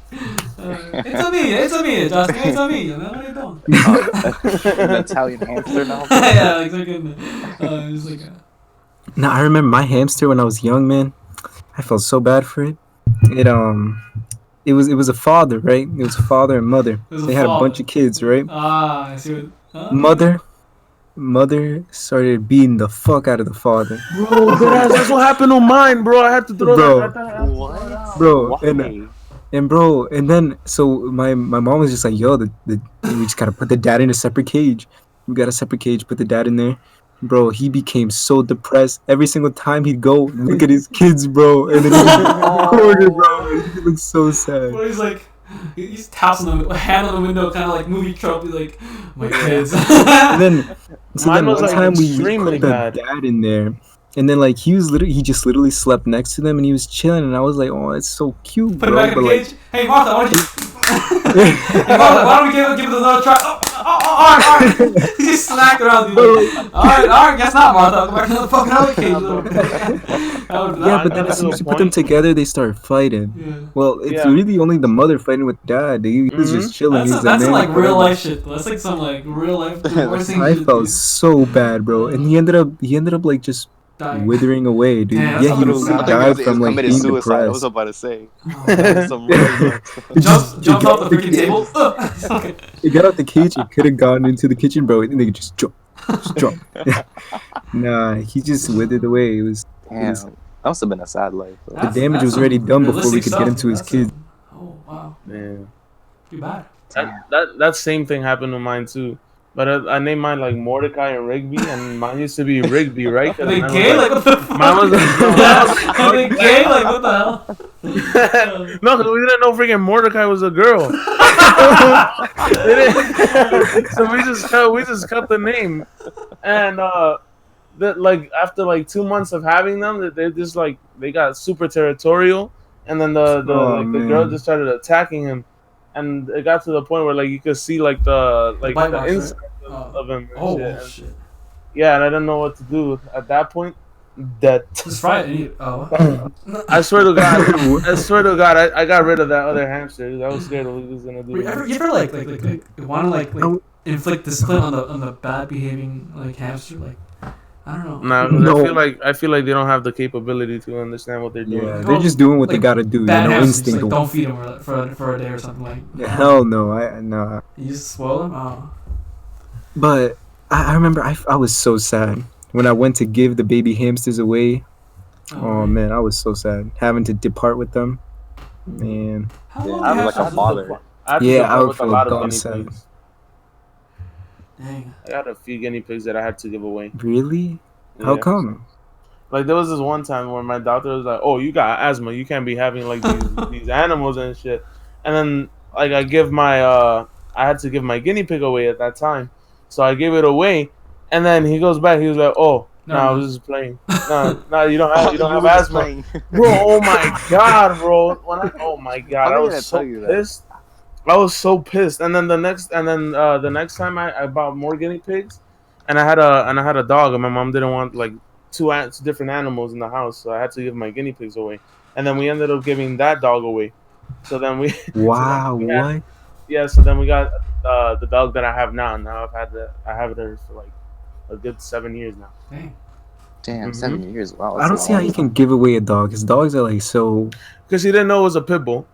It's a me, Justin. It's a me, man. What are you doing? An Italian hamster now. Yeah, like freaking. Just like. Now I remember my hamster when I was young, man. I felt so bad for it. It was a father, right? It was a father and mother. was a They had a father. bunch of kids, right? I see what. Huh? Mother started beating the fuck out of the father, Bro, that's what happened to mine, bro. I had to throw Bro. that. I had to What? throw it out. bro. Why? And then so my mom was just like, yo, we just gotta put the dad in a separate cage. We got a separate cage, put the dad in there. Bro, he became so depressed. Every single time he'd go look at his kids, bro, and then he was corner, bro. He looked so sad. Where he's like, he's taps on the hand on the window, kind of like movie trope. He's like, my kids. And then, Mine was, one like, time we extremely put the bad. dad in there, and then like he just literally slept next to them, and he was chilling, and I was like, oh, it's so cute, Put him bro. back in But the like, cage. Hey Martha, why don't you? Hey, Martha, why don't we give it another try? Alright. He just smacked around dude. Like, alright, guess not, Martha. Go back to the fucking other cage. yeah, but then as soon as you put them together, they start fighting. Yeah. Well, it's Yeah. really only the mother fighting with dad. He was just chilling. He was That's some "Man, like real whatever." life shit. Though. That's like some like real life divorcing I shit. felt dude. so bad, bro, and he ended up like just Dying. withering away, dude. Damn, that's Yeah, a he little sad. died from like committed being suicide. I was depressed. about to say. Oh, That was some real stuff. Jumped off the freaking table. He got out the cage. He could have gone into the kitchen, bro, and they could just jump. Nah, he just withered away. It was Damn, that must have been a sad life. Though. The damage was already done before we could get into his kids. Oh wow, Yeah. too bad. That same thing happened to mine too. But I named mine like Mordecai and Rigby, and mine used to be Rigby, right? Are they gay? Like what the fuck? Mine was Are they gay? Like what the hell? no, because we didn't know freaking Mordecai was a girl. So we just cut the name, and that like after like 2 months of having them, they just like they got super territorial, and then the girl man. just started attacking him, and it got to the point where like you could see like the bite marks, inside right? of him. And Oh shit. And, shit! yeah, and I didn't know what to do at that point. Dead. Just fry it and eat it. Oh. I swear to God, I got rid of that other hamster. I was scared of what he was gonna do. You ever like want to like inflict discipline on the bad behaving like hamster? Like I don't know. Nah, 'cause No. I feel like they don't have the capability to understand what they're doing. Yeah, they're just doing what they Like, gotta do. You Bad know, hamsters, instinct. like, don't feed them for a day or something like. Hell no, nah. You just spoil them. Oh. But I remember I was so sad when I went to give the baby hamsters away. Oh man, I was so sad having to depart with them. Man, How Yeah, long I'm do you like have a to- father. Yeah, I would with a feel lot of dumb guinea sad. pigs. Dang. I got a few guinea pigs that I had to give away. really? How come? Like there was this one time where my doctor was like, "Oh, you got asthma. You can't be having like these animals and shit." And then like I had to give my guinea pig away at that time, so I gave it away. And then he goes back. He was like, "Oh, no, I was just playing. No, you don't have asthma, bro. Oh my god, bro. Oh my god, I was so pissed. I was so pissed. And then the next time I bought more guinea pigs, and I had a dog, and my mom didn't want like two different animals in the house, so I had to give my guinea pigs away. And then we ended up giving that dog away. So then we wow, what? Yeah, so then we got the dog that I have now. Now I have her for like a good 7 years now. Damn, 7 years. Wow. I don't see how you can give away a dog, because dogs are like so. Because he didn't know it was a pit bull.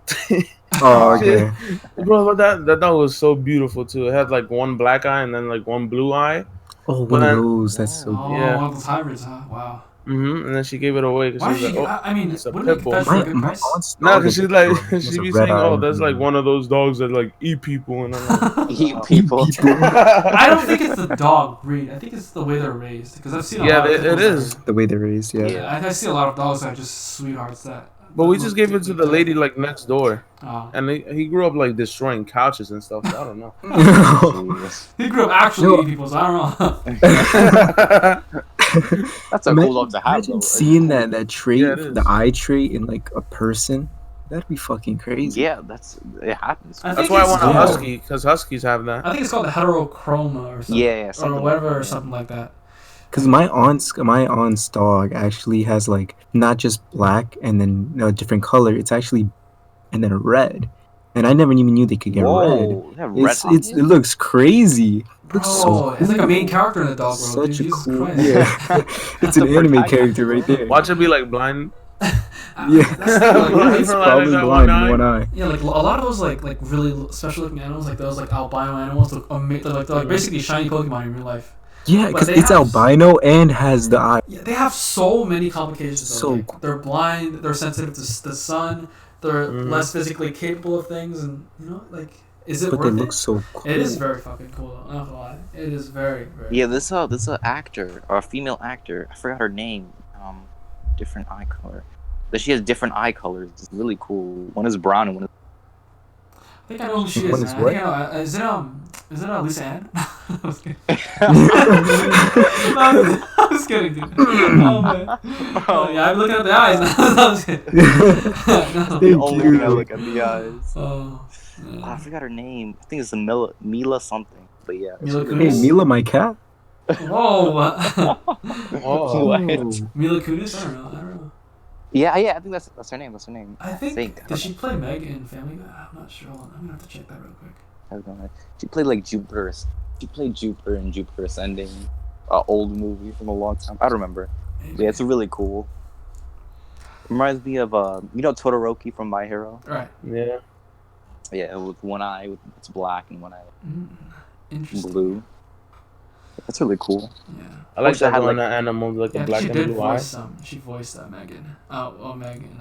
Oh, okay. Bro, that dog was so beautiful too. It had like one black eye and then like one blue eye. Oh, one of those. That's so. Yeah. One of those hybrids, huh? Wow. And then she gave it away because she was like, "Oh, I mean, it's a pit bull." My no, because she's like, she be saying, "Oh, that's like one of those dogs that like eat people," and I'm like, eat people. I don't think it's the dog breed. I think it's the way they're raised. Because I've seen a lot of it is the way they're raised. Yeah, I see a lot of dogs that are just sweethearts that. But we just gave it to the lady like next door, Oh. and he grew up like destroying couches and stuff. So I don't know. He grew up actually eating people, so I don't know. That's a cool dog to have. Imagine seeing that trait, the eye trait in like a person. That'd be fucking crazy. Yeah, it happens. That's why I want a husky, because huskies have that. I think it's called the heterochroma or something. Yeah, or whatever, or something like that. Because my aunt's dog actually has like not just black and then a different color. It's actually and then red, and I never even knew they could get red. It looks crazy. It's like a main character in the dog world. Such a cool, it's an anime character right there. Watch it be like blind. It's probably blind in one eye. Yeah, like a lot of those like really special looking animals, like those like albino animals, they're like basically shiny Pokemon in real life. Yeah, because it's albino and has the eye. Yeah, they have so many complications. So cool. They're blind. They're sensitive to the sun. They're less physically capable of things, and like, is it? But worth they look so cool. It is very fucking cool. Though. Not gonna lie, it is very. Yeah, this actor or a female actor. I forgot her name. Different eye color, but she has different eye colors. It's really cool. One is brown and one is. I think I know who she is. What is what? Is it Lisa Ann? I was kidding. I was kidding, dude. Oh, man. Yeah, I'm looking at the eyes. I was kidding. The only thing I look at the eyes. Oh, I forgot her name. I think it's Mila something. But yeah. Hey, Mila, my cat. Whoa. What? Mila Kunis? I don't know. Yeah, I think that's her name. That's her name. I think. Did she play Meg in Family Guy? I'm not sure. I'm gonna have to check that real quick. I don't know. She played like Jupiter. She played Jupiter in Jupiter Ascending, an old movie from a long time. I don't remember. Yeah, it's really cool. Reminds me of Todoroki from My Hero. Right. Yeah. Yeah, with one eye, it's black and one eye blue. That's really cool. Yeah. I like that one animal like a black and blue eye. She voiced Megan. Megan.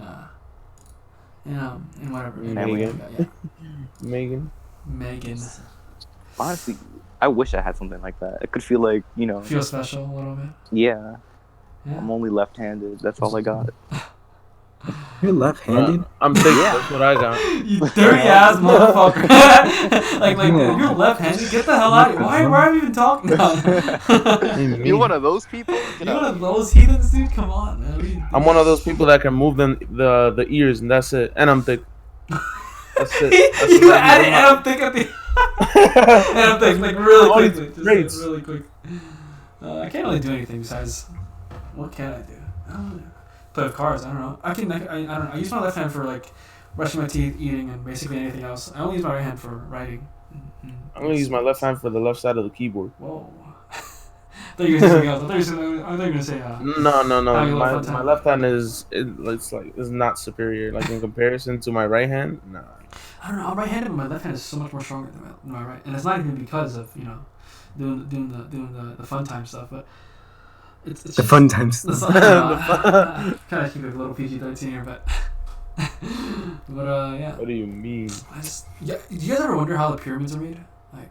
And whatever. Megan. Honestly, I wish I had something like that. It could feel like, Feel special a little bit. Yeah. I'm only left-handed. That's all I got. You're left-handed? I'm thick. That's what I got. You dirty ass motherfucker. like you're left-handed. Get the hell out of here. Why are you even talking about? You're one of those people? You're one of those heathens, dude? Come on, man. I'm one of those people that can move the ears, and that's it. And I'm thick. That's it. You added and I'm thick at the and I'm thick, like really quickly. Just really quick. I can't really do anything besides. What can I do? I don't know. Play with cars. I don't know. I don't know. I use my left hand for like brushing my teeth, eating, and basically anything else. I only use my right hand for writing. I'm gonna use my left hand for the left side of the keyboard. Whoa. I thought you were going to say something else. I thought you were going to say. No. My left hand is not superior. Like in comparison to my right hand, nah. I don't know. I'm right-handed, but my left hand is so much more stronger than my right, and it's not even because of doing the fun time stuff, but. It's the fun times. Kind of keep it a little PG-13 here, but yeah. What do you mean? Do you guys ever wonder how the pyramids are made? Like,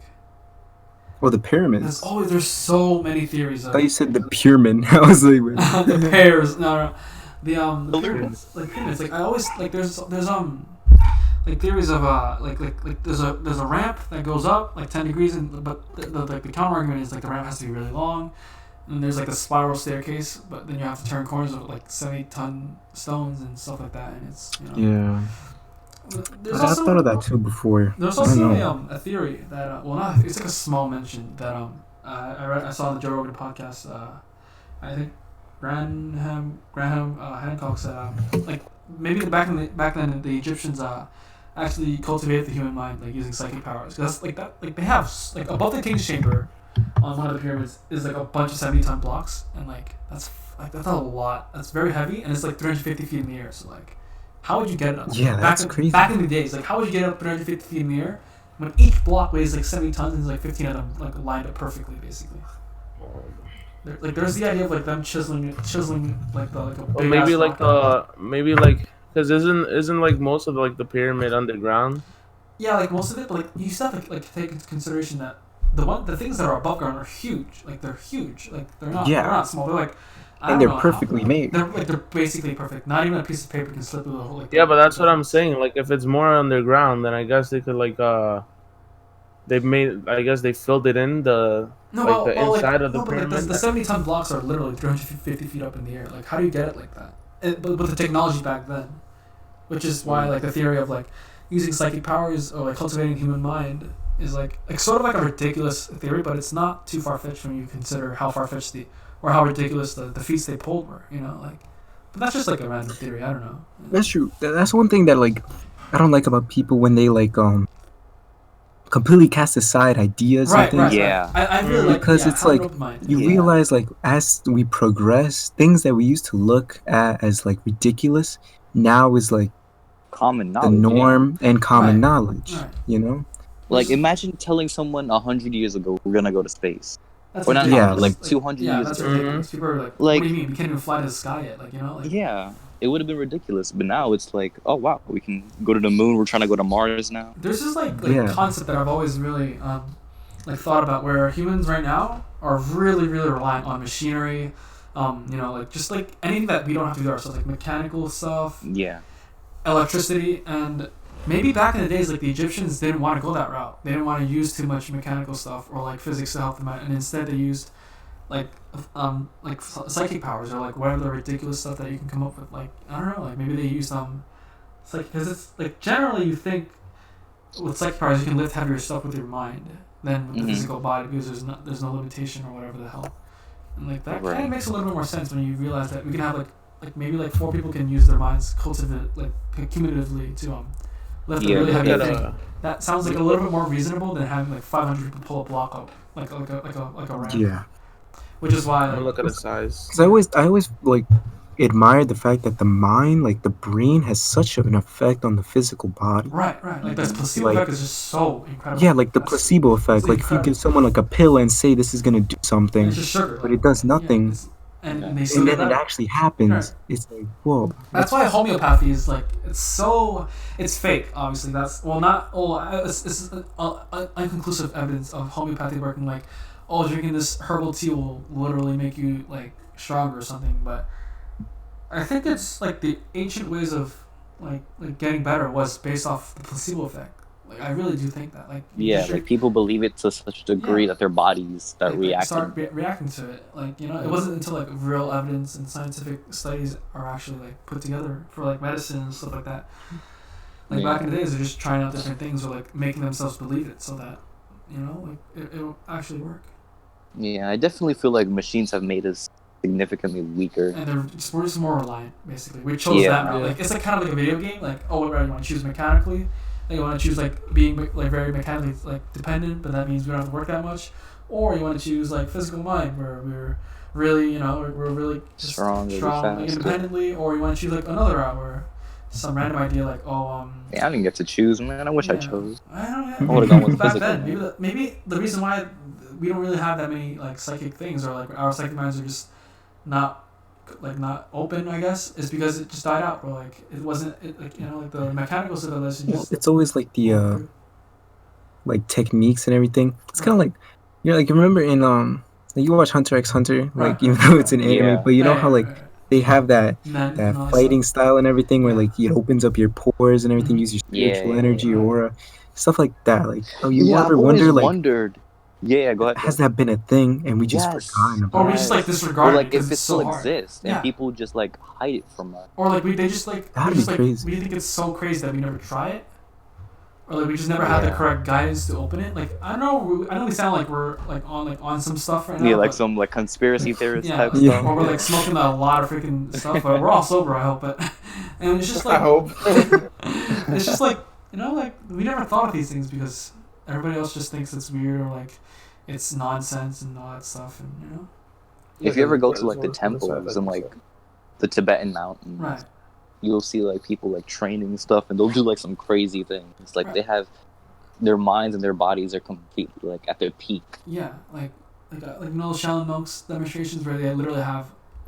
Or the pyramids. There's so many theories. I thought you said the pyramid. I was like, the pairs. No. The pyramids. Like pyramids. Like I always like there's like theories of like there's a ramp that goes up like 10 degrees but the counter argument is like the ramp has to be really long, and there's like the spiral staircase, but then you have to turn corners with like 70-ton stones and stuff like that, and it's yeah. I've thought of that too before. There's also a theory that it's like a small mention that I saw on the Joe Rogan podcast. I think Graham Hancock said like maybe back then the Egyptians actually cultivated the human mind like using psychic powers. That's like that. Like they have like above the king's chamber on one of the pyramids is like a bunch of 70-ton blocks, and like that's a lot. That's very heavy, and it's like 350 feet in the air. So like, how would you get it up? Yeah, that's crazy. Back in the days, like how would you get it up 350 feet in the air when each block weighs like 70 tons and there's like 15 of them like lined up perfectly, basically. There's the idea of like them chiseling like a big maybe like because isn't like most of like the pyramid underground? Yeah, like most of it, but like you still have to like take into consideration that the things that are above ground are huge. Like they're huge. Like they're not small. They're like they're perfectly made. They're basically perfect. Not even a piece of paper can slip through the hole. Yeah, but that's what I'm saying. Like if it's more underground, then I guess they could like they filled it in inside of the pyramid. Like the 70-ton blocks are literally 350 feet up in the air. Like how do you get it like that? But the technology back then, which is why like the theory of like using psychic powers or like cultivating human mind is like sort of like a ridiculous theory, but it's not too far-fetched when you consider how far-fetched how ridiculous the feats they pulled were, like. But that's just like a random theory. I don't know. That's true. That's one thing that like I don't like about people when they like completely cast aside ideas and things. Right. Yeah. I really like because it's like you realize like as we progress, things that we used to look at as like ridiculous now is like common knowledge, the norm and common knowledge. Right. Like imagine telling someone 100 years ago we're gonna go to space. That's or not, like 200 years that's ago. Ridiculous. People are like, what do you mean? We can't even fly to the sky yet. Like, Yeah. It would have been ridiculous, but now it's like, oh wow, we can go to the moon. We're trying to go to Mars now. There's this concept that I've always really thought about, where humans right now are really, really reliant on machinery, just like anything that we don't have to do ourselves, like mechanical stuff, electricity, and maybe back in the days, like the Egyptians didn't want to go that route. They didn't want to use too much mechanical stuff or like physics to help them out, and instead they used like psychic powers or like whatever the ridiculous stuff that you can come up with. Like I don't know, like maybe they use it's like because it's like generally you think with psychic powers you can lift heavier stuff with your mind than with the physical body because there's no limitation or whatever the hell. And like that kind of makes a little bit more sense when you realize that we can have like maybe like 4 people can use their minds cumulatively to lift a really heavy thing. That sounds like a little bit more reasonable than having like 500 people pull a block up like a ramp. Yeah. Which is why look at the size. Because I always like admire the fact that the mind, like the brain, has such an effect on the physical body. Right. Like the placebo effect is just so incredible. Yeah, like the placebo effect. Like if you give someone like a pill and say this is gonna do something, it's just sugar, but it does nothing. And then it actually happens. Right. It's like, whoa. That's why homeopathy is like it's fake. Obviously, it's inconclusive evidence of homeopathy working. Like, drinking this herbal tea will literally make you like stronger or something. But I think it's like the ancient ways of like getting better was based off the placebo effect. Like I really do think that. Like like people believe it to such a degree that their bodies start reacting to it. Like it wasn't until like real evidence and scientific studies are actually like put together for like medicine and stuff like that. Like back in the days, they're just trying out different things or like making themselves believe it so that it'll actually work. Yeah, I definitely feel like machines have made us significantly weaker. And we're just more reliant, basically. We chose that route. Like it's like kind of like a video game. Like you want to choose mechanically. Like you want to choose like being like very mechanically like dependent, but that means we don't have to work that much. Or you want to choose like physical mind, where we're really we're really strong like, independently. Or you want to choose like another route where some random idea like I didn't get to choose, man. I wish I chose. I don't know. I would have gone with back physical. then. Maybe the reason why we don't really have that many like psychic things, or like our psychic minds are just not open, I guess, is because it just died out, or like it wasn't like the mechanical civilization just. It's always like the like techniques and everything. It's kind of like Yeah, like remember in like, you watch Hunter x Hunter, like Right, even right, though it's an right. anime, Yeah. but you know Right, how right, like right. they have that Men that and all that fighting stuff. style and everything where Yeah. like it opens up your pores and everything, Mhm. use your Yeah, spiritual yeah, energy, yeah. your aura, stuff like that. Like, oh, you Yeah, ever I've always wonder like wondered. Yeah, go ahead. Go has ahead. that been a thing and we just Yes, forgotten Or about we it? just like yes. Or disregarded it like because if it's it still so hard. exists and Yeah. people just like hide it from us. Or like they just like That'd be crazy. we think it's so crazy that we never try it. Or like we just never had the Yeah. correct guidance to open it. Like I know we sound like we're like on some stuff right now. Yeah, like but, some like conspiracy theorist yeah, type like, stuff. or we're like smoking a lot of freaking stuff. But we're all sober, I hope. But and it's just I like hope. it's just like like we never thought of these things because everybody else just thinks it's weird or like it's nonsense and all that stuff and If you ever go to like the That's temples and what I like the Tibetan mountains, right. you'll see like people like training and stuff, and they'll do like some crazy things. Like Right. they have their minds and their bodies are completely like at their peak. Yeah, like Shaolin monks demonstrations where they literally have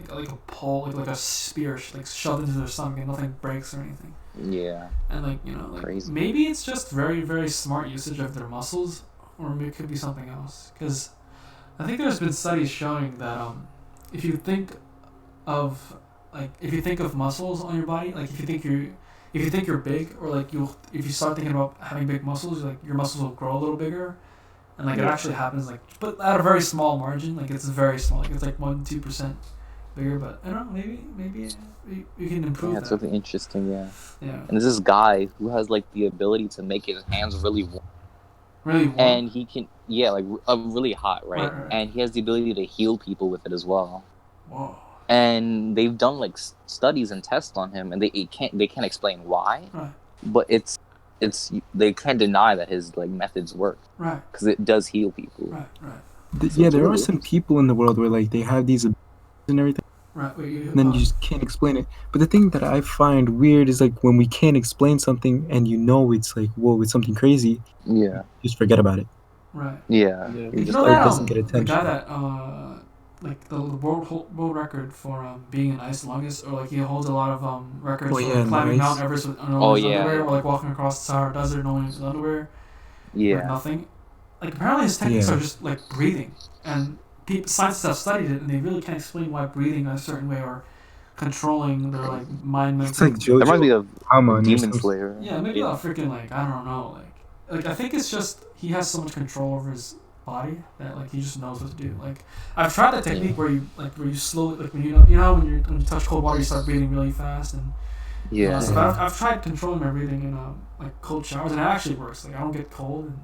like a pole, like a spear, like shoved into their stomach and nothing breaks or anything. Yeah. And like Crazy. maybe it's just very very smart usage of their muscles, or maybe it could be something else. Because I think there's been studies showing that if you think of muscles on your body, like if you think you're big, or like if you start thinking about having big muscles, like your muscles will grow a little bigger. And like it actually happens, like, but at a very small margin, like it's very small, like it's like 1-2% bigger. But I don't know, maybe we can improve Yeah, it's that. really interesting. Yeah. Yeah, And there's this guy who has like the ability to make his hands really warm, really warm. and he can like really hot, right? Right. And he has the ability to heal people with it as well. Whoa. And they've done like studies and tests on him, and they can't explain why, Right. but it's they can't deny that his like methods work Right. because it does heal people. Right. Yeah, there are some people in the world where like they have these abilities and everything, Right. Wait, and then you just can't explain it. But the thing that I find weird is like when we can't explain something and it's like, whoa, it's something crazy, Yeah. just forget about it. Right. Yeah. Yeah. You You just know like, that doesn't get the attention. guy that like the world record for being in ice longest, or like he holds a lot of records Oh, for yeah, climbing nice. Mount Everest with no Oh, his yeah, underwear, yeah. or like walking across the Sahara Desert no his underwear with Yeah. nothing. Like apparently his techniques Yeah. are just like breathing, and scientists have studied it, and they really can't explain why breathing a certain way or controlling their like mind. It's like That reminds me JoJo of Hamon or Demon something. Slayer. Yeah, maybe a freaking like I don't know, like I think it's just he has so much control over his body that like he just knows what to do. Like I've tried that technique where you slowly, like when you know when you touch cold water you start breathing really fast and Yeah. so I've tried controlling my breathing in like cold showers, and it actually works. Like I don't get cold, and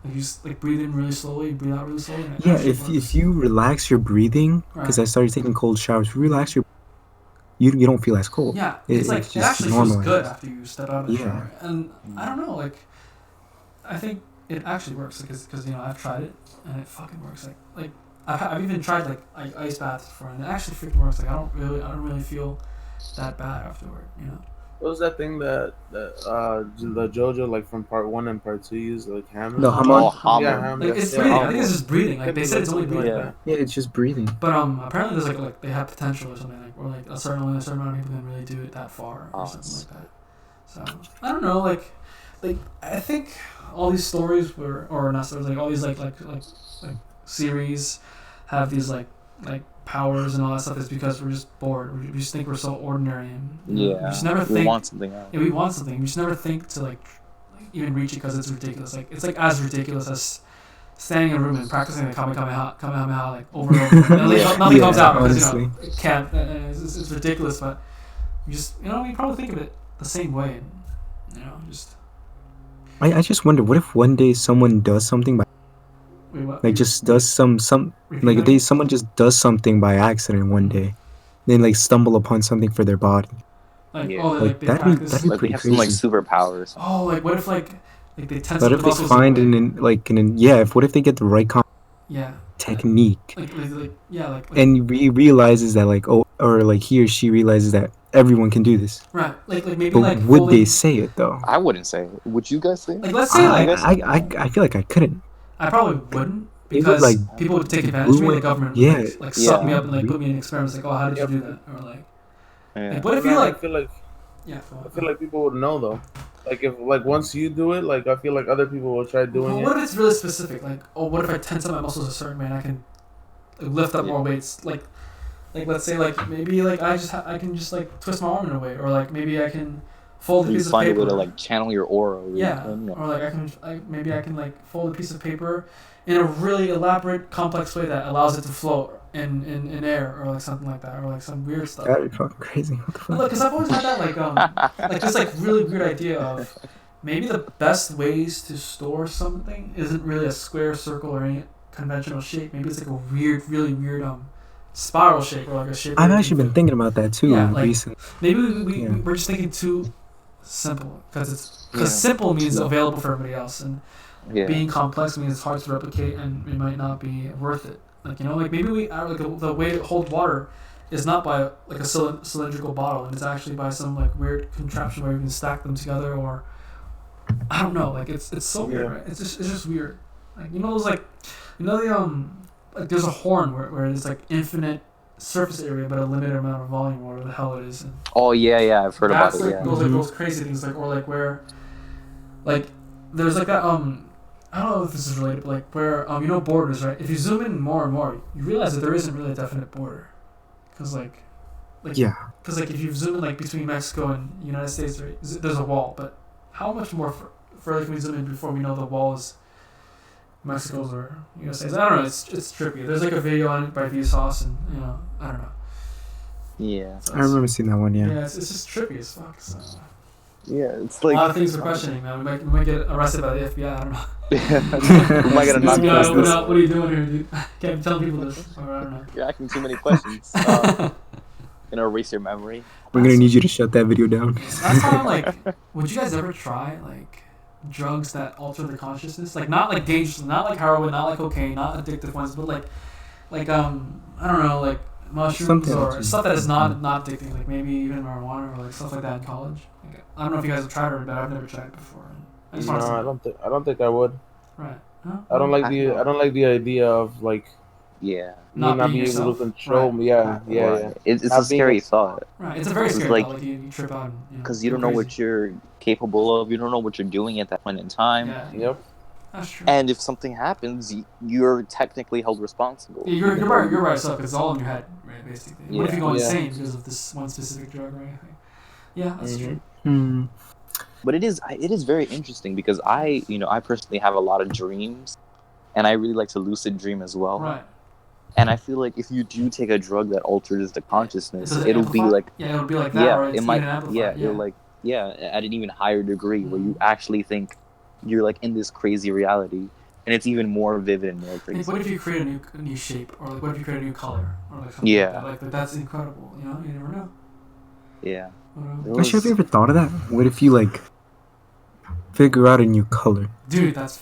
like, you just like breathe in really slowly, breathe out really slowly. And it Yeah, actually if works. you relax your breathing, because Right. I started taking cold showers, if you relax you don't feel as cold. Yeah, it's like just it actually feels normalizes. good after you step out of the Yeah. shower, and I don't know, like I think it actually works because I've tried it and it fucking works. Like I've even tried like ice baths before, and it actually freaking works. Like I don't really feel that bad afterward. What was that thing that the JoJo like from part 1 and part 2 used like hammer? The Hamon? Oh, Hamon. Yeah, hammer. Like it's Yeah, breathing. I hammer. think it's just breathing. Like Could they be said it's only something breathing. Yeah. Yeah, it's just breathing. But apparently there's like they have potential or something, like, or like a certain amount of people can really do it that far or something like that. So I don't know, like I think all these stories or not stories, like all these like series have these like powers and all that stuff is because we're just bored. We just think we're so ordinary, and we just never We think. want something else. Yeah, we want something. We just never think to like even reach it because it's ridiculous. Like it's like as ridiculous as standing in a room and practicing the Kamehameha like over and over. And nothing Yeah, comes out because honestly. it can't. It's ridiculous, but we just we probably think of it the same way, and just. I just wonder, what if one day someone does something by Wait, what? like just does some Repeat like that a day again? someone just does something by accident one day, then like stumble upon something for their body. Like Yeah. like they That'd be- practice. that'd be Like they pretty have some like crazy. superpowers. Oh, like what if like they tense What up if the they muscles? find in a way? what if they get the right Yeah. technique Like and realizes that like or like he or she realizes that everyone can do this, right, like maybe but like would fully, they say it though? I wouldn't say it. Would you guys say it? like let's say I feel like I couldn't. I probably wouldn't It would, because like, people would take advantage of me. The ruin- government yeah. would like suck Yeah. me up and like put me in experiments. Like, oh, how did you Yep. do that? Or like Yeah. what if you I like feel like Yeah. I feel like people would know though. Like if once you do it, like I feel like other people will try doing Well, it. what if it's really specific? Like, oh, what if I tense up my muscles a certain way and I can lift up more weights? Like let's say maybe I can just twist my arm in a way, or maybe I can fold a piece of paper. You find a way to channel your aura. Yeah. Or maybe I can fold a piece of paper in a really elaborate, complex way that allows it to float in air, or something like that, or some weird stuff. That'd be fucking crazy. What the fuck? Look, because I've always had that this really weird idea of maybe the best ways to store something isn't really a square, circle, or any conventional shape. Maybe it's a weird, really weird spiral shape, or a shape. I've actually been thinking about that too recently. Maybe we're just thinking too simple, because simple means available for everybody else, and being complex means it's hard to replicate, and it might not be worth it. Maybe we are the way to hold water is not by a cylindrical bottle, and it's actually by some weird contraption where you can stack them together, or I don't know. It's so weird, right? It's just weird. There's a horn where it's infinite surface area but a limited amount of volume, or whatever the hell it is. And I've heard about it. Those crazy things, where there's that I don't know if this is related, but where borders, right? If you zoom in more and more, you realize that there isn't really a definite border, because because if you zoom in between Mexico and United States, right, there's a wall, but how much more further can we zoom in before we know the wall is Mexico's or United States? I don't know. It's trippy. There's a video on it by Vsauce, and I don't know. Yeah, so I remember seeing that one. Yeah. Yeah, it's just trippy as fuck. So. Yeah, it's a lot of things we're questioning, man. We might get arrested by the FBI. I don't know. We might get a what are you doing here, dude? Can't be telling people this, or I don't know. You're asking too many questions. Gonna erase your memory. We're gonna need you to shut that video down. That's how would you guys ever try drugs that alter the consciousness? Not dangerous, not heroin, not cocaine, not addictive ones, but I don't know, mushrooms or stuff that is not addicting, maybe even marijuana, or stuff like that in college. I don't know if you guys have tried it, but I've never tried it before. I don't think I would. Right. Huh? I don't like the idea of not being able to control me. Yeah. It's a scary thought. Right. It's a very scary thought. You trip out. Because you don't know what you're capable of. You don't know what you're doing at that point in time. Yeah. Yep. That's true. And if something happens, you're technically held responsible. You're right. So it's all in your head, right? Basically. Yeah. What if you go insane because of this one specific drug, right? Yeah, that's true. Hmm. But it is very interesting, because I personally have a lot of dreams, and I really like to lucid dream as well. Right. And I feel like if you do take a drug that alters the consciousness, it'll be it'll be like that. Or it might. It'll at an even higher degree, where you actually think you're in this crazy reality, and it's even more vivid and more crazy. What if you create a new shape, or what if you create a new color, or something like that? That's incredible. You never know. Yeah. Actually, have you ever thought of that? What if you figure out a new color? Dude, that's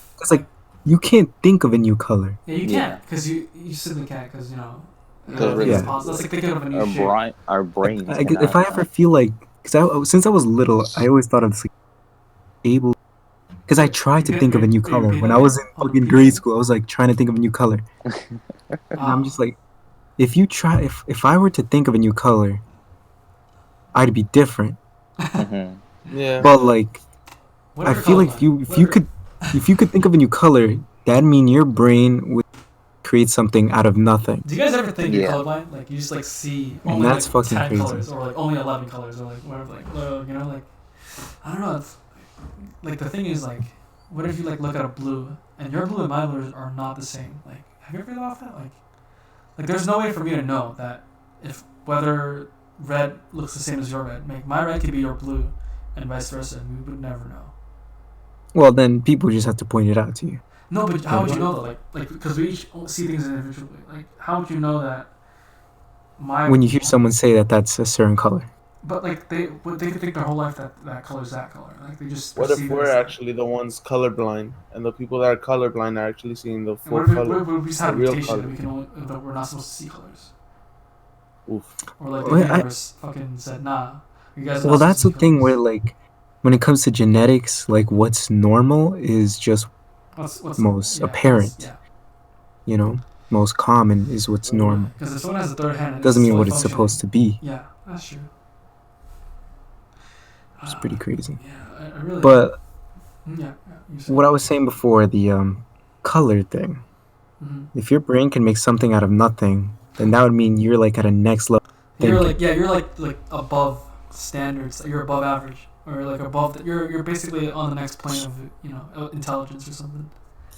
you can't think of a new color. Yeah, you can't, because you simply can't, because it's possible. That's thinking of a new shape. Our brains. If I ever feel because since I was little, I always thought I was able. Because I tried to think of a new color when I was in fucking grade school. I was trying to think of a new color. And I'm just if I were to think of a new color, I'd be different. Yeah. But I feel if you could think of a new color, that'd mean your brain would create something out of nothing. Do you guys ever think you're colorblind? You just see only that's fucking 10 crazy. colors, or only 11 colors, or whatever. I don't know. It's the thing is what if you look at a blue, and your blue and my blue are not the same? Have you ever thought of that? There's no way for me to know that whether red looks the same as your red. My red could be your blue, and vice versa, and we would never know. Well, then people just have to point it out to you. No, but how would you know though? Because we each see things individually. How would you know that? When you hear someone say that that's a certain color. But they could think their whole life that color's that color. They just. What if we're actually the ones colorblind, and the people that are colorblind are actually seeing the full color? What if we just have a mutation that we're not supposed to see colors? Oof. Or the universe fucking said, nah, you guys. Well, that's the thing where when it comes to genetics, what's normal is just what's most apparent. Most common is what's normal. Because if someone has a third hand, doesn't mean what it's supposed to be. Yeah, that's true. It's pretty crazy. Yeah, I really. But yeah, what I was saying before, the color thing. Mm-hmm. If your brain can make something out of nothing, then that would mean you're like at a next level. You're like above standards. You're above average, or like above. You're basically on the next plane of intelligence or something.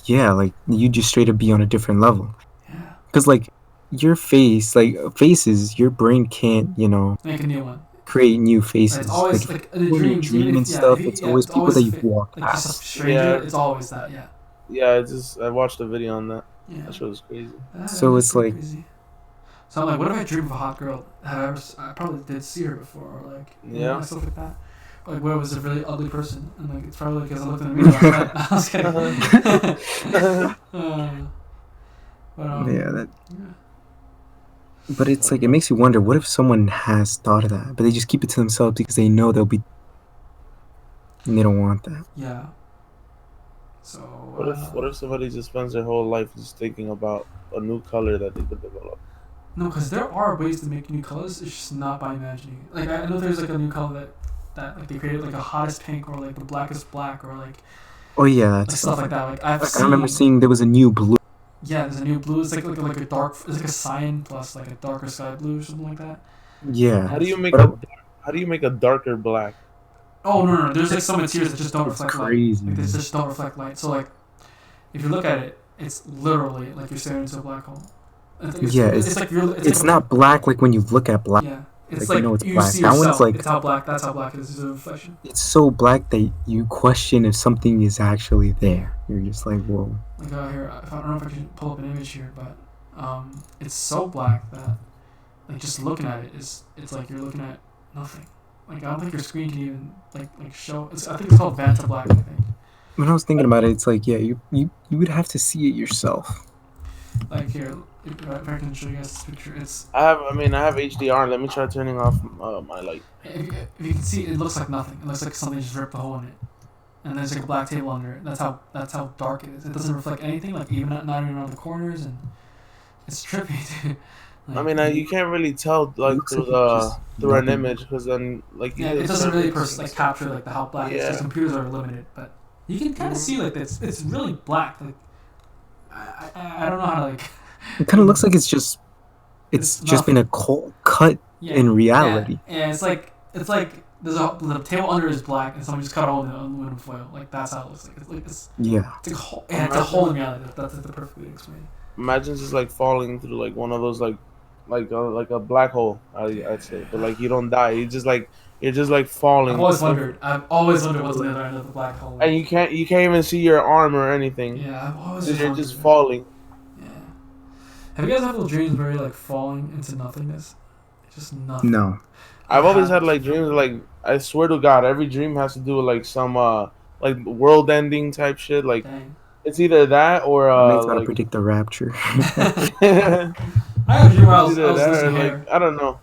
Yeah, like you just straight up be on a different level. Yeah. Because like your faces, your brain can't Make a new one. create new faces. Right, it's always like in a when you dream, dream and stuff. It's always people that you've walked like just a past. stranger. It's always that. Yeah. Yeah, I watched a video on that. Yeah. That shit was crazy. So it's like. Crazy. So I'm like, what if I dream of a hot girl? I probably did see her before, or like stuff like that. Like, what was a really ugly person? And like, it's probably because I looked in the mirror like that. I was kidding. Yeah. But it's like, it makes you wonder, what if someone has thought of that, but they just keep it to themselves because they know they'll be, and they don't want that. Yeah. So. What if somebody just spends their whole life just thinking about a new color that they could develop? No, because there are ways to make new colors. It's just not by imagining. Like, I know there's like a new color that like they created, like a hottest pink, or like the blackest black, or like. Oh yeah, like stuff like that. Like I remember seeing there was a new blue. Yeah, there's a new blue. It's like a dark. It's like a cyan plus like a darker sky blue or something like that. Yeah. How do you make a darker black? Oh no! There's like some materials that just don't reflect crazy. light. Like they just don't reflect light. So like, if you look at it, it's literally like you're staring into a black hole. It's not black like when you look at black. Yeah, it's like you know it's you black. See that yourself. one's like it's how black. That's how black it is. It's a reflection. It's so black that you question if something is actually there. You're just like, whoa. Like here, I don't know if I can pull up an image here, but it's so black that like just looking at it it's like you're looking at nothing. Like I don't think your screen can even like show. I think it's called Vanta Black. I think. When I was thinking about it, it's like you would have to see it yourself. Like here, if I can show you guys this picture, it's. I have HDR. Let me try turning off my light. If you can see, it looks like nothing. It looks like something just ripped a hole in it, and there's like a black table under it. That's how dark it is. It doesn't reflect anything. Like even not even around the corners, and it's trippy, dude. Like, you can't really tell like through an image because then like it doesn't really capture like the how black. Yeah. It's computers are limited, but you can kind of see like it's really black. Like I don't know how to like. It kind of looks like it's just been a cut in reality. Yeah, it's like the table under is black and someone just cut a hole in the aluminum foil. Like that's how it looks like. It's a hole. And it's a hole in reality. That's the perfect way to explain it. Imagine just like falling through like one of those like a black hole. I'd say, but like you don't die. You're just like falling. I've always wondered what's on the other end of the black hole. And you can't even see your arm or anything. Yeah, I've always. You're just falling. Yeah. Have you guys had little dreams where you're like falling into nothingness? Just nothing. No. I've always had like dreams like I swear to God, every dream has to do with like some like world ending type shit. Like Dang. it's either that or Man's gotta like, predict the rapture. I had a dream where I was losing hair. Like, I don't know.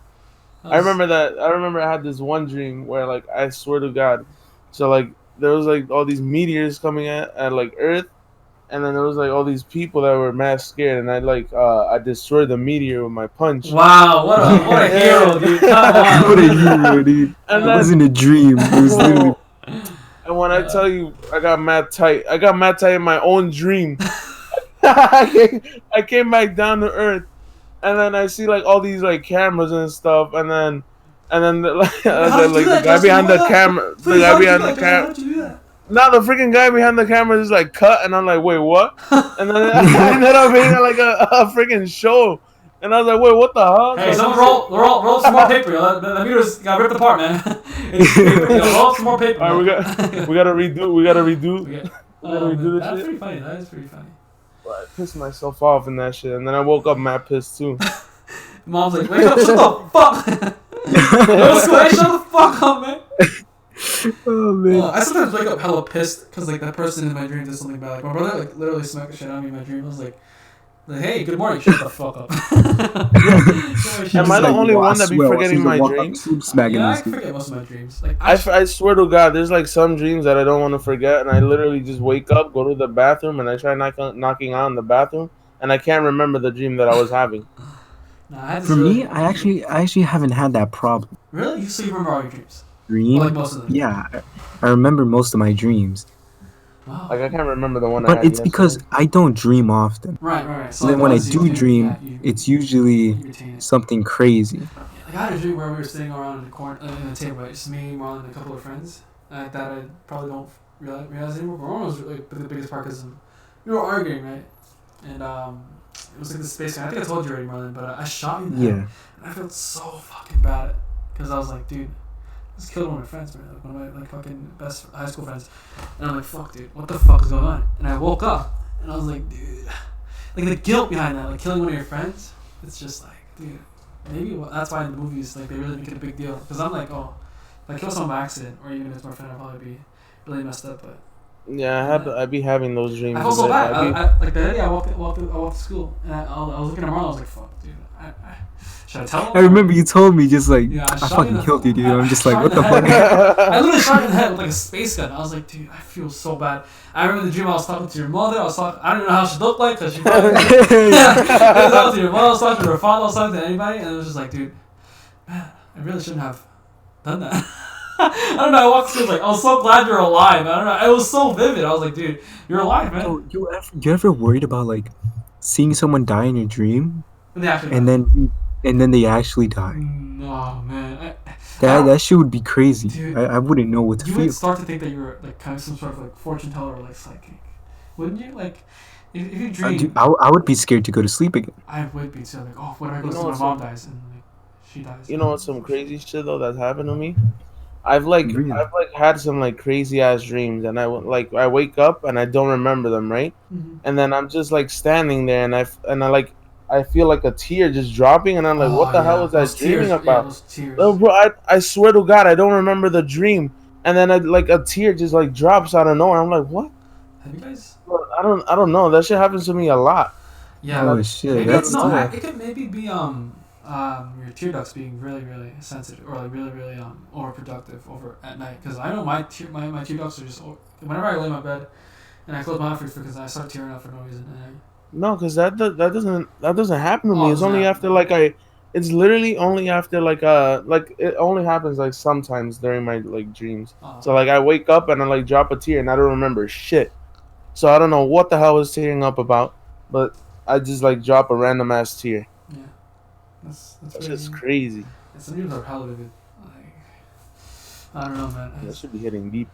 I remember I had this one dream where like I swear to God, so like there was like all these meteors coming at like Earth, and then there was like all these people that were mad scared, and I destroyed the meteor with my punch. Wow, what a hero, dude! Come on. What a hero, dude! And it wasn't a dream. It was literally. And when I tell you, I got mad tight in my own dream. I came back down to Earth, and then I see like all these like cameras and stuff, and then the guy behind the camera, Now the freaking guy behind the camera is like cut, and I'm like, wait, what? And then I ended up being like a freaking show, and I was like, wait, what the hell? Hey, someone roll some more paper. The meters got ripped apart, man. Roll some more paper. All right, we gotta redo this That's shit. pretty funny. That is pretty funny. I pissed myself off in that shit, and then I woke up mad pissed too. Mom's like, wake up, shut the fuck. Hey, shut the fuck up, man. Oh man. I sometimes wake up hella pissed because like that person in my dream did something bad. Like my brother like literally smacked the shit out of me in my dream. I was like, hey, good morning. Shut the fuck up. Am I the only one that be forgetting my dreams? Yeah, I forget most of my dreams. Like I swear to God, there's like some dreams that I don't want to forget, and I literally just wake up, go to the bathroom, and I try knocking on the bathroom, and I can't remember the dream that I was having. Nah, For me, I actually haven't had that problem. Really? So you remember all your dreams? dream. Like most of them. Yeah, I remember most of my dreams. Wow. Like I can't remember the one I But had it's because yesterday. I don't dream often. Right. So then when I do dream, it's usually something crazy. Like I had a dream where we were sitting around in the corner, in the table, right? Just me, Marlon, and a couple of friends. That I probably don't realize anymore. But Marlon was like the biggest part because we were arguing, right? And it was like the space guy. I think I told you already, Marlon, but I shot you in the head. And I felt so fucking bad because I was like, dude, I just killed one of my friends, man. Like one of my like fucking best high school friends. And I'm like, fuck, dude, what the fuck is going on? And I woke up and I was like, dude, like the guilt behind that, like killing one of your friends. It's just like, dude, maybe that's why in the movies like they really make it a big deal. Because I'm like, oh, if I kill someone by accident or even if it's my friend, I'd probably be really messed up. But Yeah, I'd be having those dreams. I felt so bad. I like the other day I walked to school and I was looking at Marlon. I was like, fuck, dude. Should I tell him? I remember you told me just like, yeah, I fucking killed you, dude. I'm just like, what the fuck? fuck? I literally shot you in the head with like a space gun. I was like, dude, I feel so bad. I remember the dream I was talking to your mother. I don't even know how she looked like because she probably... I was talking to your mother, I was talking to her father, I was talking to anybody. And it was just like, dude, man, I really shouldn't have done that. I don't know, I walked through like, I was so glad you're alive. I don't know, it was so vivid. I was like, dude, you're alive, man. So, you ever worried about like seeing someone die in your dream? And then they actually die. No, man. That shit would be crazy. Dude, I wouldn't know what to feel. feel. You would start to think that you were like kind of some sort of like fortune teller or like psychic. Wouldn't you? Like, if you dream... I would be scared to go to sleep again. I would be too. Like, oh, what if I go to my mom dies and like she dies? You know what's some crazy shit though that's happened to me? I've had some like crazy ass dreams, and I wake up and I don't remember them, right? Mm-hmm. And then I'm just like standing there, and I feel like a tear just dropping, and I'm like, what the hell was I dreaming about? Yeah, those tears. Oh, bro, I swear to God, I don't remember the dream, and then a tear just like drops out of nowhere. I'm like, what? Have you guys? Bro, I don't know. That shit happens to me a lot. Yeah. Oh shit, maybe that's it could maybe be your tear ducts being really really sensitive or like really really overproductive over at night, because I know my tear ducts are just whenever I lay in my bed and I close my eyes because I start tearing up for no reason. No, because that doesn't happen to me. It's only after it's literally only after it only happens like sometimes during my like dreams. So like I wake up and I like drop a tear and I don't remember shit. So I don't know what the hell I was tearing up about, but I just like drop a random ass tear. Yeah, that's just crazy. Some dreams are hella vivid. Like, I don't know, man. That should be hitting deep.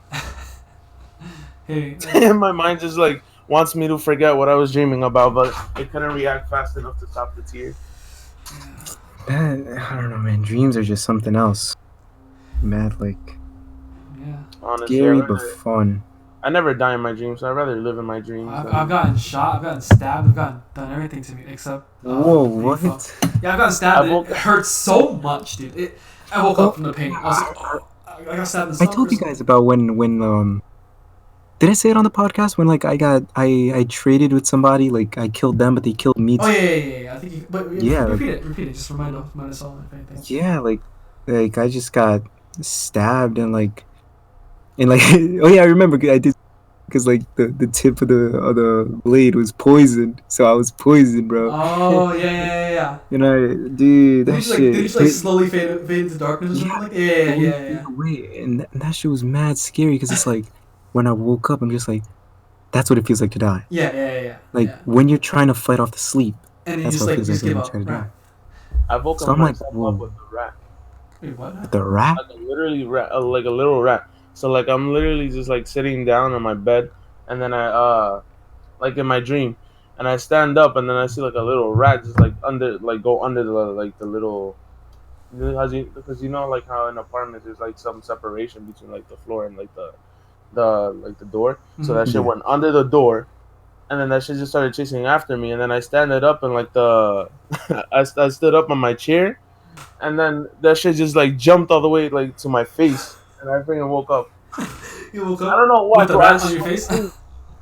Hey, my mind just like wants me to forget what I was dreaming about, but it couldn't react fast enough to stop the tear. I don't know, man. Dreams are just something else. Mad, like, Honestly, scary but fun. I never die in my dreams, so I'd rather live in my dreams. I've gotten shot, I've gotten stabbed, I've gotten done everything to me except. Whoa, what? Yeah, I've gotten stabbed. It hurt so much, dude. I woke up from the pain. I was like, oh, I got stabbed in the stomach. I told you guys about when did I say it on the podcast when like I traded with somebody, like I killed them but they killed me too? Oh yeah. I think you, but repeat it. Just remind us all if anything. Yeah, like I just got stabbed and like oh yeah, I remember I did because like the tip of the blade was poisoned, so I was poisoned, bro. Oh yeah. You know, dude, that shit. Did you like slowly fade into darkness or something? Like yeah. Wait, and that shit was mad scary because it's like when I woke up, I'm just like, that's what it feels like to die. Yeah. Like when you're trying to fight off the sleep, and that's what it feels like when you're trying to die. I woke up myself up with the rat. Wait, what? With the rat? Like literally like a little rat. So like I'm literally just like sitting down on my bed, and then I like in my dream, and I stand up, and then I see like a little rat just like go under the little, because you know like how in apartments there's like some separation between like the floor and like the door. Mm-hmm. So that shit went under the door, and then that shit just started chasing after me, and then I standed up and like I stood up on my chair, and then that shit just like jumped all the way like to my face. And I freaking woke up. You woke up? I don't know why. With the rat on your face?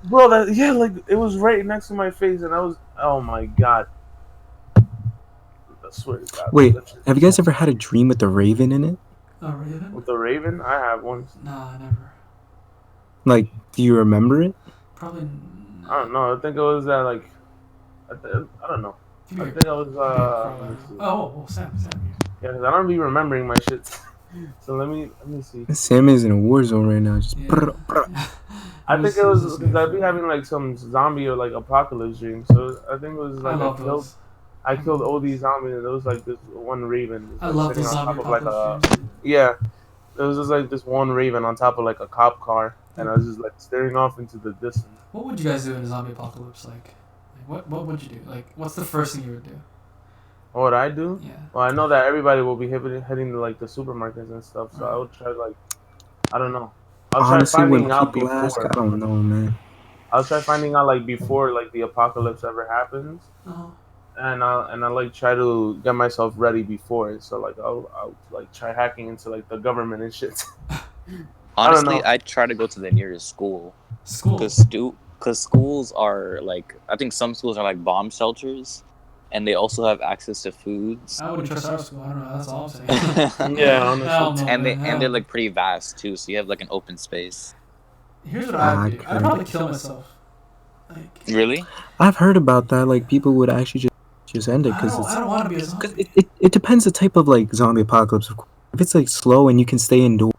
Bro, like it was right next to my face, and I was, oh my god. I swear to God. Wait, have you guys ever had a dream with the raven in it? A raven? With the raven? I have one. Nah, never. Like, do you remember it? Probably. I don't know. I think it was like, I don't know. I think I was Oh, Sam. Yeah, because I don't be remembering my shit. So let me see. Sam is in a war zone right now. Just I think it was because I'd be having like some zombie or like apocalypse dream. So I think it was like I killed all these zombies, and there was like this one raven just, like, sitting on top of like a There was just like this one raven on top of like a cop car, and I was just like staring off into the distance. What would you guys do in a zombie apocalypse? Like what would you do? Like, what's the first thing you would do? What would I do? Yeah. Well, I know that everybody will be heading to like the supermarkets and stuff, so I would try like, I don't know. I'll try honestly, when finding out people before. ask, I don't know, man. I'll try finding out like before like the apocalypse ever happens, Uh-huh. and I'll like try to get myself ready before it. So like I'll like try hacking into like the government and shit. Honestly, I'd try to go to the nearest school. School. Because schools are like, I think some schools are like bomb shelters, and they also have access to foods. I wouldn't trust our school. I don't know. That's all I'm saying. Yeah, honestly. And they're like pretty vast too, so you have like an open space. Here's what I'd do. I'd probably kill myself. Like, really? I've heard about that. Like people would actually just end it because I don't want to be a zombie. It depends the type of like zombie apocalypse. Of course. If it's like slow and you can stay indoors,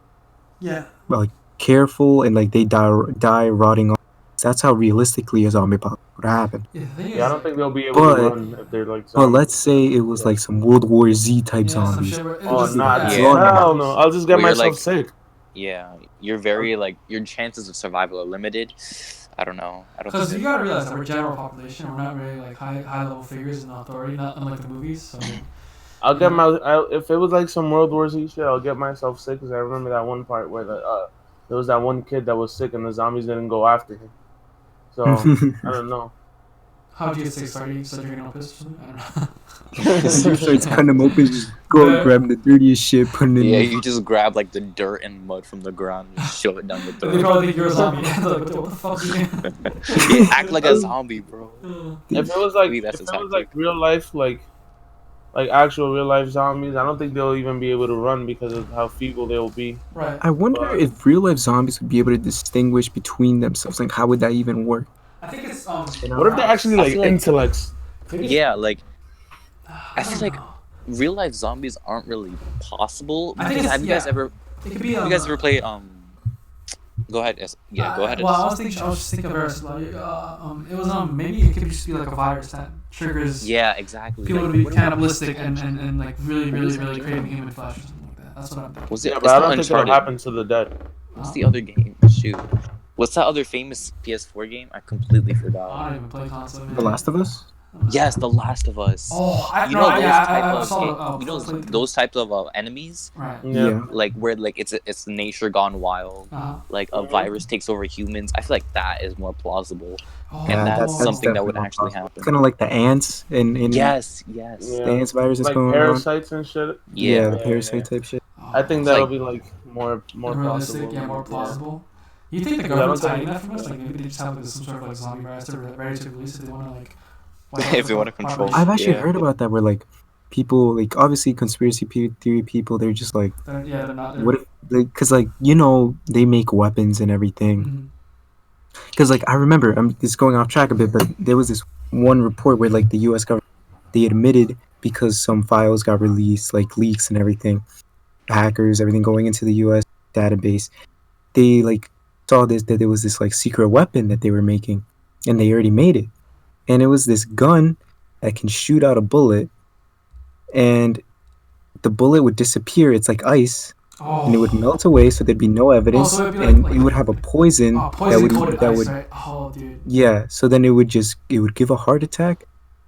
yeah, like careful and like they die rotting off. That's how realistically a zombie apocalypse would happen. Yeah, I don't think they'll be able to run if they're like zombies. But let's say it was like some World War Z type zombies. Oh, not hell no! I'll just get myself sick. Yeah, you're very like your chances of survival are limited. I don't know. Because you gotta realize that we're general population. We're not really like high level figures in authority, not unlike the movies. So I'll get if it was like some World War Z shit, I'll get myself sick because I remember that one part where there was that one kid that was sick and the zombies didn't go after him. So I don't know. How'd you get sick? Sorry, you said you're gonna piss or something? I don't know. You start cutting them open, just go and grab the dirtiest shit, put it in. Yeah, you just grab like the dirt and mud from the ground and shove it down your throat. They probably think you're a zombie. Like, what the fuck are you Yeah, act like a zombie, bro. If it was like real life, like actual real life zombies, I don't think they'll even be able to run because of how feeble they'll be. Right. I wonder if real life zombies would be able to distinguish between themselves. Like, how would that even work? I think it's What if they're actually like intellects? Yeah, like I feel like real life zombies aren't really possible. I think have you guys ever? It could be. Have you guys ever played? Go ahead. Yeah, go ahead. Well, I was just thinking of it was maybe it could just be like a virus that triggers. Yeah, exactly. People to be cannibalistic and like really craving human flesh or something like that. That's what I'm thinking. Yeah, but I don't think it'll happen to the dead. What's the other game? Shoot. What's that other famous PS4 game? I completely forgot. I don't even play console. The Last of Us? Yes, The Last of Us. Oh, those types of enemies. Right. Yeah. Like where like it's nature gone wild. Like a virus takes over humans. I feel like that is more plausible, and that's something that would actually happen. Kind of like the ants in yes. Yeah. The ants virus is like going parasites and shit. Yeah, the parasite type shit. I think that'll be like more realistic, possible. more plausible. You think the government's hiding that from us? Like maybe they just have like some sort of like zombie virus they're ready to release if they want to like. If they want to control. I've actually heard about that where like people like obviously conspiracy theory people they're just like they're not. What if because like they make weapons and everything. Because like I remember I'm just going off track a bit, but there was this one report where like the U.S. government they admitted because some files got released like leaks and everything, hackers everything going into the U.S. database. They like saw that there was this like secret weapon that they were making, and they already made it. And it was this gun that can shoot out a bullet, and the bullet would disappear. It's like ice, and it would melt away, so there'd be no evidence, and it would have a poison that would. Right? Oh, dude. Yeah, so then it would give a heart attack,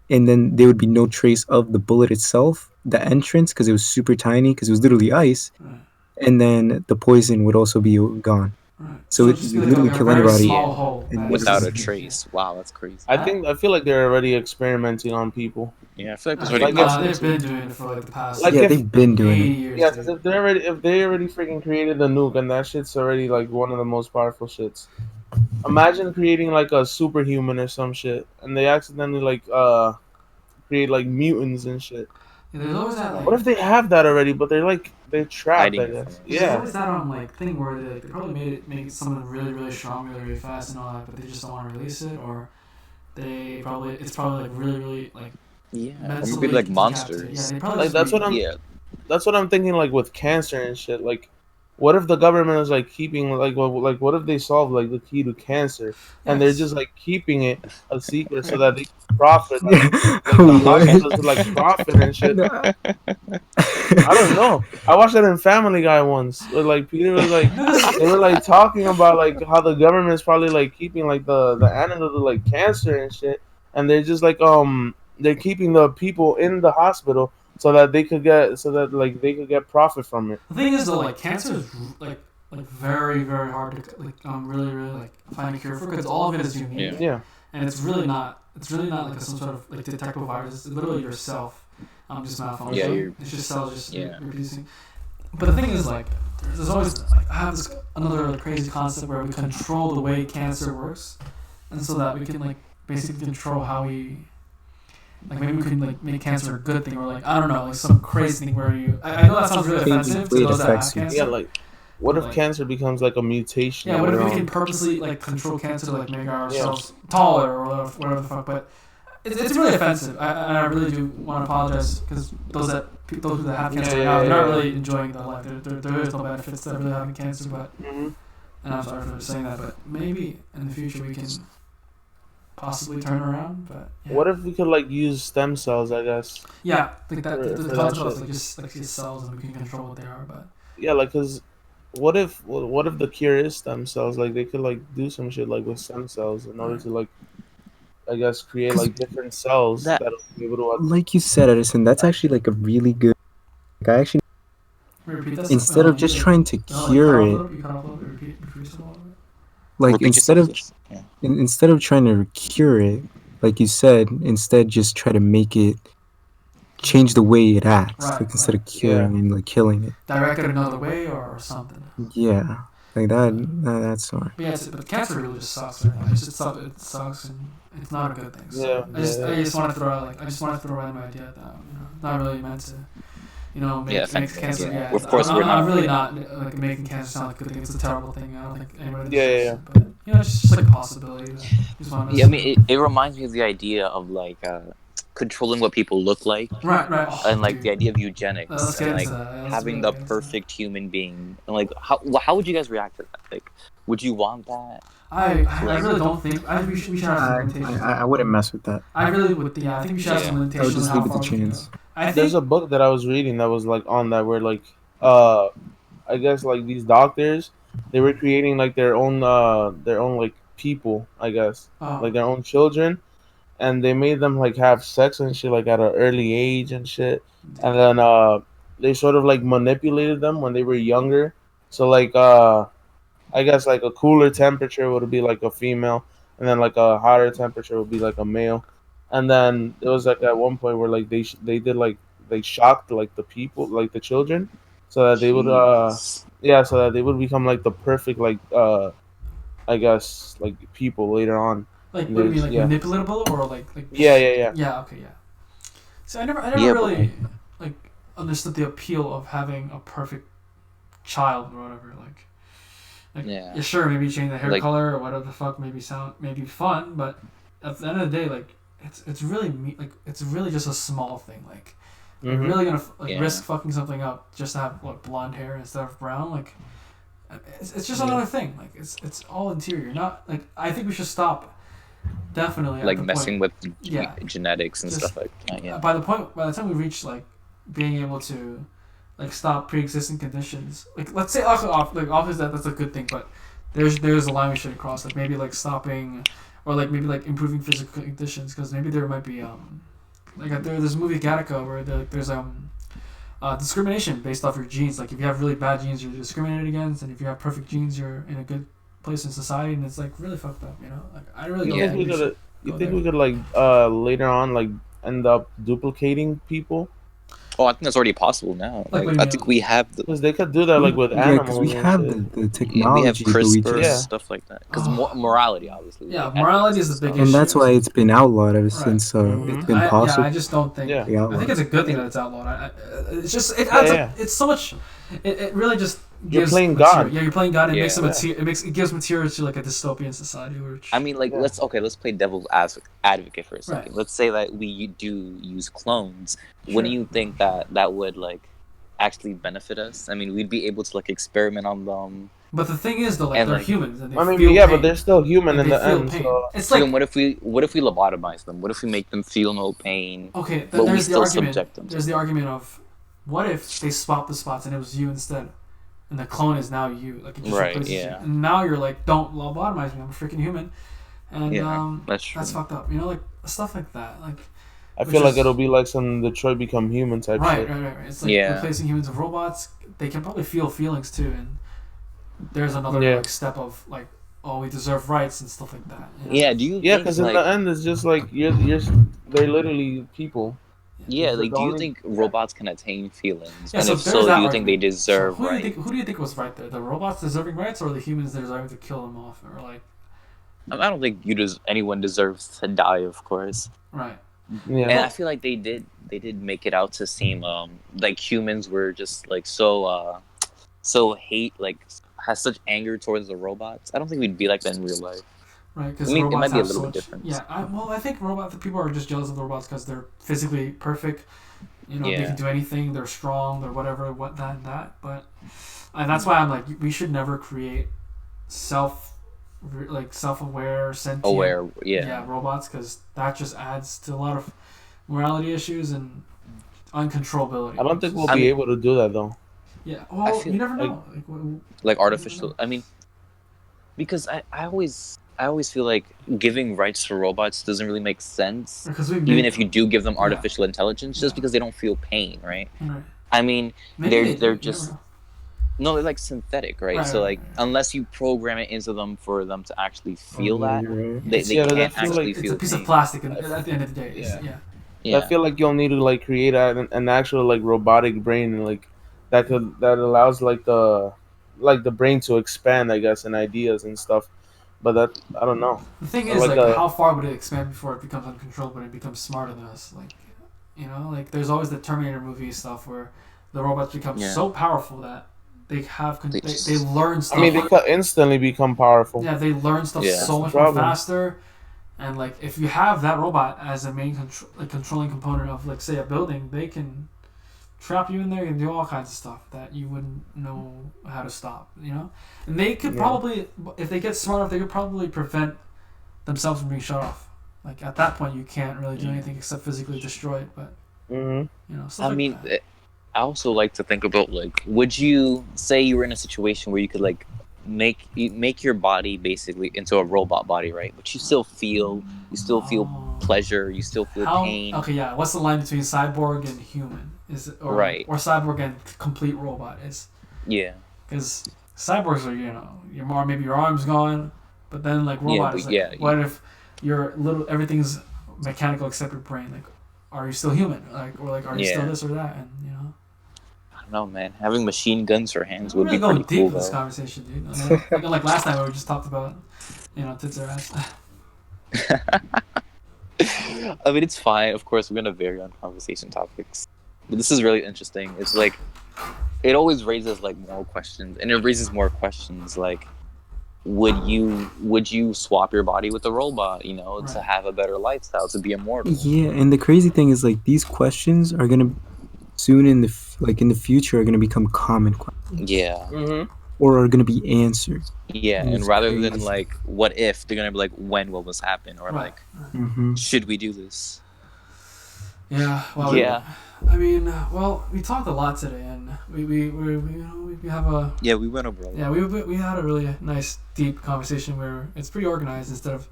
and then there would be no trace of the bullet itself, the entrance, because it was super tiny, because it was literally ice, and then the poison would also be gone. Right. So it literally kill anybody without a trace. Wow, that's crazy. I feel like they're already experimenting on people. Yeah, I feel like there's they've been doing it for like the past. They've been doing it. Yeah, because if they already freaking created the nuke, and that shit's already like one of the most powerful shits. Imagine creating like a superhuman or some shit, and they accidentally like create like mutants and shit. There's always that, like, what if they have that already, but they're trapped? I guess. Yeah. There's always that like thing where they probably make something really strong, really fast and all that, but they just don't want to release it, or it's probably like really like or maybe like monsters. Yeah, they probably that's what I'm. Yeah. that's what I'm thinking. Like with cancer and shit. Like, what if the government is like keeping what if they solve like the key to cancer and they're Yes. just like keeping it a secret so that they can profit like the What? hospitals would like profit and shit. I don't know. I watched that in Family Guy once. Where, like Peter was like, they were like talking about like how the government's probably like keeping like the antidote to like cancer and shit, and they're just like they're keeping the people in the hospital so that like they could get profit from it. The thing is though, like cancer is like very very hard to like really like find a cure for because all of it is unique. Yeah. And it's really not like some sort of like detectable virus. It's literally yourself. Just malfunctioning. It's just cells just reproducing. But the thing is, like, there's always like I have this another crazy concept where we control the way cancer works, and so that we can like basically control how we like maybe we can like make cancer a good thing or like I don't know like some crazy thing where you I know that sounds really offensive to those that have cancer. Yeah, like. What if cancer becomes like a mutation? Yeah, what if we can purposely like control cancer to like make ourselves taller or whatever the fuck? But it's really offensive. I really do want to apologize because those that have cancer now, they're not really enjoying their life. There is no benefits to really having cancer, but and I'm sorry for saying that, but maybe in the future we can possibly turn around. But what if we could like use stem cells? I guess. Yeah, like that. The concept is like just like these cells and we can control what they are, but yeah, like because. What if the cure is stem cells? Like they could like do some shit like with stem cells in order to like, I guess create like different cells that'll be able to. Like you said, Edison, that's actually like a really good. Like I actually instead of just trying to cure it, like instead of trying to cure it, like you said, instead just try to make it change the way it acts, like instead of curing and like killing it. Direct it another way or something. Yeah, like that's smart. Yeah, but cancer really just sucks. Right? It sucks and it's not a good thing. So I just want to throw out an idea that not really meant to. Make cancer. Yeah, of course, I'm really not like making cancer sound like a good thing. It's a terrible thing. I don't think anybody. Yeah. But it's just like a possibility. I mean, it reminds me of the idea of like controlling what people look like, right, and like the idea of eugenics, and like having the perfect human being, and like how would you guys react to that? Like, would you want that? I really don't think. I think we should have some limitations. I wouldn't mess with that. I really would. Yeah, I think we should have some limitations. I would just leave it to chance. There's a book that I was reading that was like on that where like I guess like these doctors they were creating like their own like people, I guess, like their own children, and they made them like have sex and shit like at an early age and shit, and then they sort of like manipulated them when they were younger, so like I guess like a cooler temperature would be like a female, and then like a hotter temperature would be like a male. And then it was like at one point where like they did like they shocked like the people like the children, so that they would so that they would become like the perfect like I guess like people later on. Like what do you mean like manipulatable or like yeah. Yeah, okay, yeah. So I never really like understood the appeal of having a perfect child or whatever yeah, sure, maybe change the hair color or whatever the fuck, maybe fun, but at the end of the day, like it's really just a small thing. Like, you're really gonna risk fucking something up just to have blonde hair instead of brown. Like, it's just another thing. Like, it's all interior. Not like I think we should stop. Definitely. Like messing with genetics and stuff like that. Yeah. By the time we reach like being able to like stop pre-existing conditions, like let's say obviously that's a good thing, but there's a line we shouldn't cross. Like maybe like stopping. Or like maybe like improving physical conditions, because maybe there might be there's a movie Gattaca where there's discrimination based off your genes. Like if you have really bad genes, you're discriminated against, and if you have perfect genes, you're in a good place in society, and it's like really fucked up. Like I really don't think we could like later on like end up duplicating people. Oh, I think that's already possible now. Like, I think we have because they could do that like with animals. We have the technology. We have CRISPR and stuff like that. Because morality, obviously. Yeah, morality is the big issue. And that's why it's been outlawed ever since. It's been possible. I just don't think. Yeah. I think it's a good thing that it's outlawed. It's just it adds up. It's so much. It really just. You're playing God. Yeah, you're playing God. It makes it gives material to like a dystopian society. Which I mean, like let's play devil's advocate for a second. Right. Let's say that we do use clones. Sure. When do you think that would like actually benefit us. I mean, we'd be able to like experiment on them. But the thing is, though, like, And, they're like, humans and they I mean, feel yeah, pain. but they're still human in They the feel end. pain. So It's So like, then what if we lobotomize them? What if we make them feel no pain? okay, But we there's the still argument. subject them to There's the argument of, what if they swap the spots and it was you instead, and the clone is now you, like it just Right, replaces yeah. you. And now you're like, don't lobotomize me. I'm a freaking human, and Yeah, that's true. that's fucked up. You know, like stuff like that. Like I which feel like is- it'll be like some Detroit Become Human type right. shit. It's like Yeah. replacing humans with robots. They can probably feel feelings too, and there's another Yeah. like step of like, oh, we deserve rights and stuff like that. You know? Yeah, do you Yeah, think, because in like, the end, it's just like they're literally people. yeah, it's like, the do you only- think robots can attain feelings? Yeah, And so if there's so, that do you think they argument. deserve So rights? who do you think was right there? The robots deserving rights, or the humans deserving to kill them off, or like I don't think anyone deserves to die, of course. right? Yeah. And I feel like they did make it out to seem like humans were just like so hate, like has such anger towards the robots. I don't think we'd be like that in real life. Right, because I mean, it robots might be a have little so bit much. different. Yeah, I think people are just jealous of the robots because they're physically perfect. You know, they Yeah. can do anything. They're strong. They're whatever. What that and that. But, and that's why I'm like, we should never create self-aware, sentient, Aware, yeah. robots, because that just adds to a lot of morality issues and uncontrollability. I don't think we'll I be mean- able to do that though. Yeah, well, feel you never like- know. Like artificial. I mean, because I always feel like giving rights to robots doesn't really make sense. Because we Even if you do give them Yeah. artificial intelligence, just Yeah. because they don't feel pain, right? right. I mean, Maybe they're you just never know. no, they're like synthetic, right? Right, So right, like, right. unless you program it into them for them to actually feel that, Right. they Yeah, I can't feel actually like It's feel a piece pain. of plastic at the end of the day. Yeah. Yeah. Yeah. I feel like you'll need to like create an actual like robotic brain and like that allows like the brain to expand, I guess, and ideas and stuff. But that I don't know. The thing Or is, like like, a- how far would it expand before it becomes uncontrollable and it becomes smarter than us? Like, you know, like there's always the Terminator movie stuff where the robots become Yeah. so powerful that they have They they just- learn stuff. I mean, they could instantly become powerful. yeah, they learn stuff Yeah. so That's much the more problem. faster. And like, if you have that robot as a main controlling component of, like, say, a building, they can trap you in there and do all kinds of stuff that you wouldn't know how to stop. You know, and they could Yeah. probably, if they get smart enough, they could probably prevent themselves from being shut off. Like, at that point, you can't really do Yeah. anything except physically destroy it. But Mm-hmm. you know, stuff I like mean, that. I also like to think about, like, would you say you were in a situation where you could like make your body basically into a robot body, right? But you still feel Oh. pleasure, you still feel How? pain. Okay, yeah. What's the line between cyborg and human? Is it Right. or cyborg and complete robot? Is Yeah, because cyborgs are, maybe your arm's gone, but then like robot but is like, yeah, what if everything's mechanical except your brain? Like, are you still human? Like, or like, are you still Yeah. this or that? And I don't know, man. Having machine guns for hands we're would really be going pretty deep cool, in this though. conversation, dude. Like last time where we just talked about, tits or ass. I mean, it's fine. Of course, we're gonna vary on conversation topics, but this is really interesting. It's like it always raises like more questions, and it raises more questions like, would you swap your body with a robot? To Right. have a better lifestyle, to be immortal. Yeah, and the crazy thing is like these questions are gonna soon in the future are gonna become common questions Yeah, Mm-hmm. or are gonna be answered. yeah. It's And rather than crazy. like, what if, they're gonna be like, when will this happen, or Right. like, Mm-hmm. should we do this? Yeah. Well. Yeah. I mean, we talked a lot today, and we have a. Yeah, we went over a lot. Yeah, we had a really nice, deep conversation where it's pretty organized instead of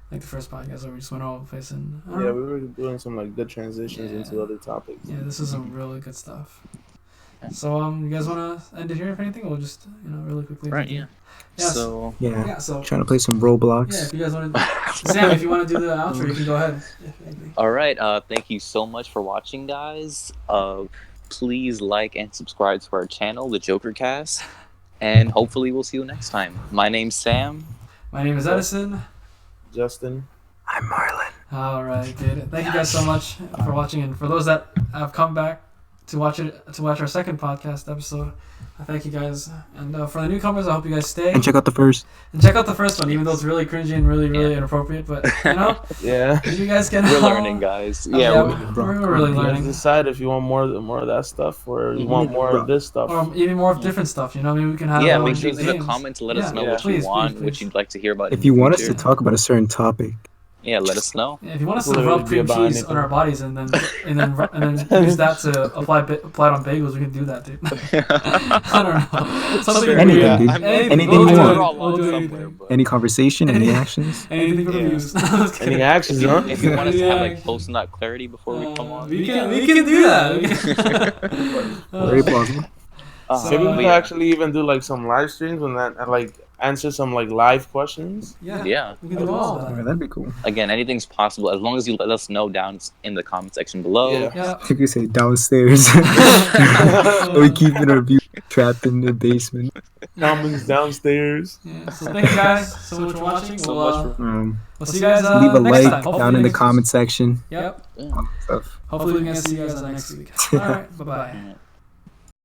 like the first podcast where we just went all over the place. And I don't Yeah, know. we were doing some like good transitions Yeah. into other topics. Yeah, this is some really good stuff. So you guys want to end it here? If anything, we'll just really quickly. Right. Yeah. Yeah. So Yeah. Yeah. So Trying to play some Roblox. yeah, if you guys want to, Sam, if you want to do the outro, you can go ahead. If anything. all right. Thank you so much for watching, guys. Please like and subscribe to our channel, the Jokercast, and hopefully we'll see you next time. My name's Sam. My name is Edison. Justin. I'm Marlon. All right, dude. Thank you guys so much for watching, and for those that have come back, to watch our second podcast episode. I thank you guys, and for the newcomers, I hope you guys stay And check out the first. And check out the first one, even though it's really cringy and really inappropriate. But yeah, you guys can. We're learning, guys. We're really learning. You decide if you want more of that stuff or you want more of this stuff, or even more of different stuff. Maybe we can have. Make sure in the comments. Let us know what you want, what you'd like to hear about. If you want us to talk about a certain topic. Yeah, let us know. Yeah, if you want us to rub cream cheese on our bodies and then use that to apply it on bagels, we can do that, dude. I don't know. Something anything, dude. Anything you want. We'll do anything. Any conversation, any actions. Anything for the views. Any actions, huh? If you want us to have post-nut clarity before we come on, we can do that. Very plausible. Maybe we can actually even do some live streams and that answer some live questions. Yeah. We can do all that. That'd be cool. Again, anything's possible as long as you let us know down in the comment section below. Yeah. You could say downstairs. We keeping our view trapped in the basement. Comments downstairs. Yeah. So thank you guys so much for watching. We'll see you guys leave a next like time. down in the comment section. Yep. Stuff. Hopefully we can see you guys next week. All right. Bye-bye.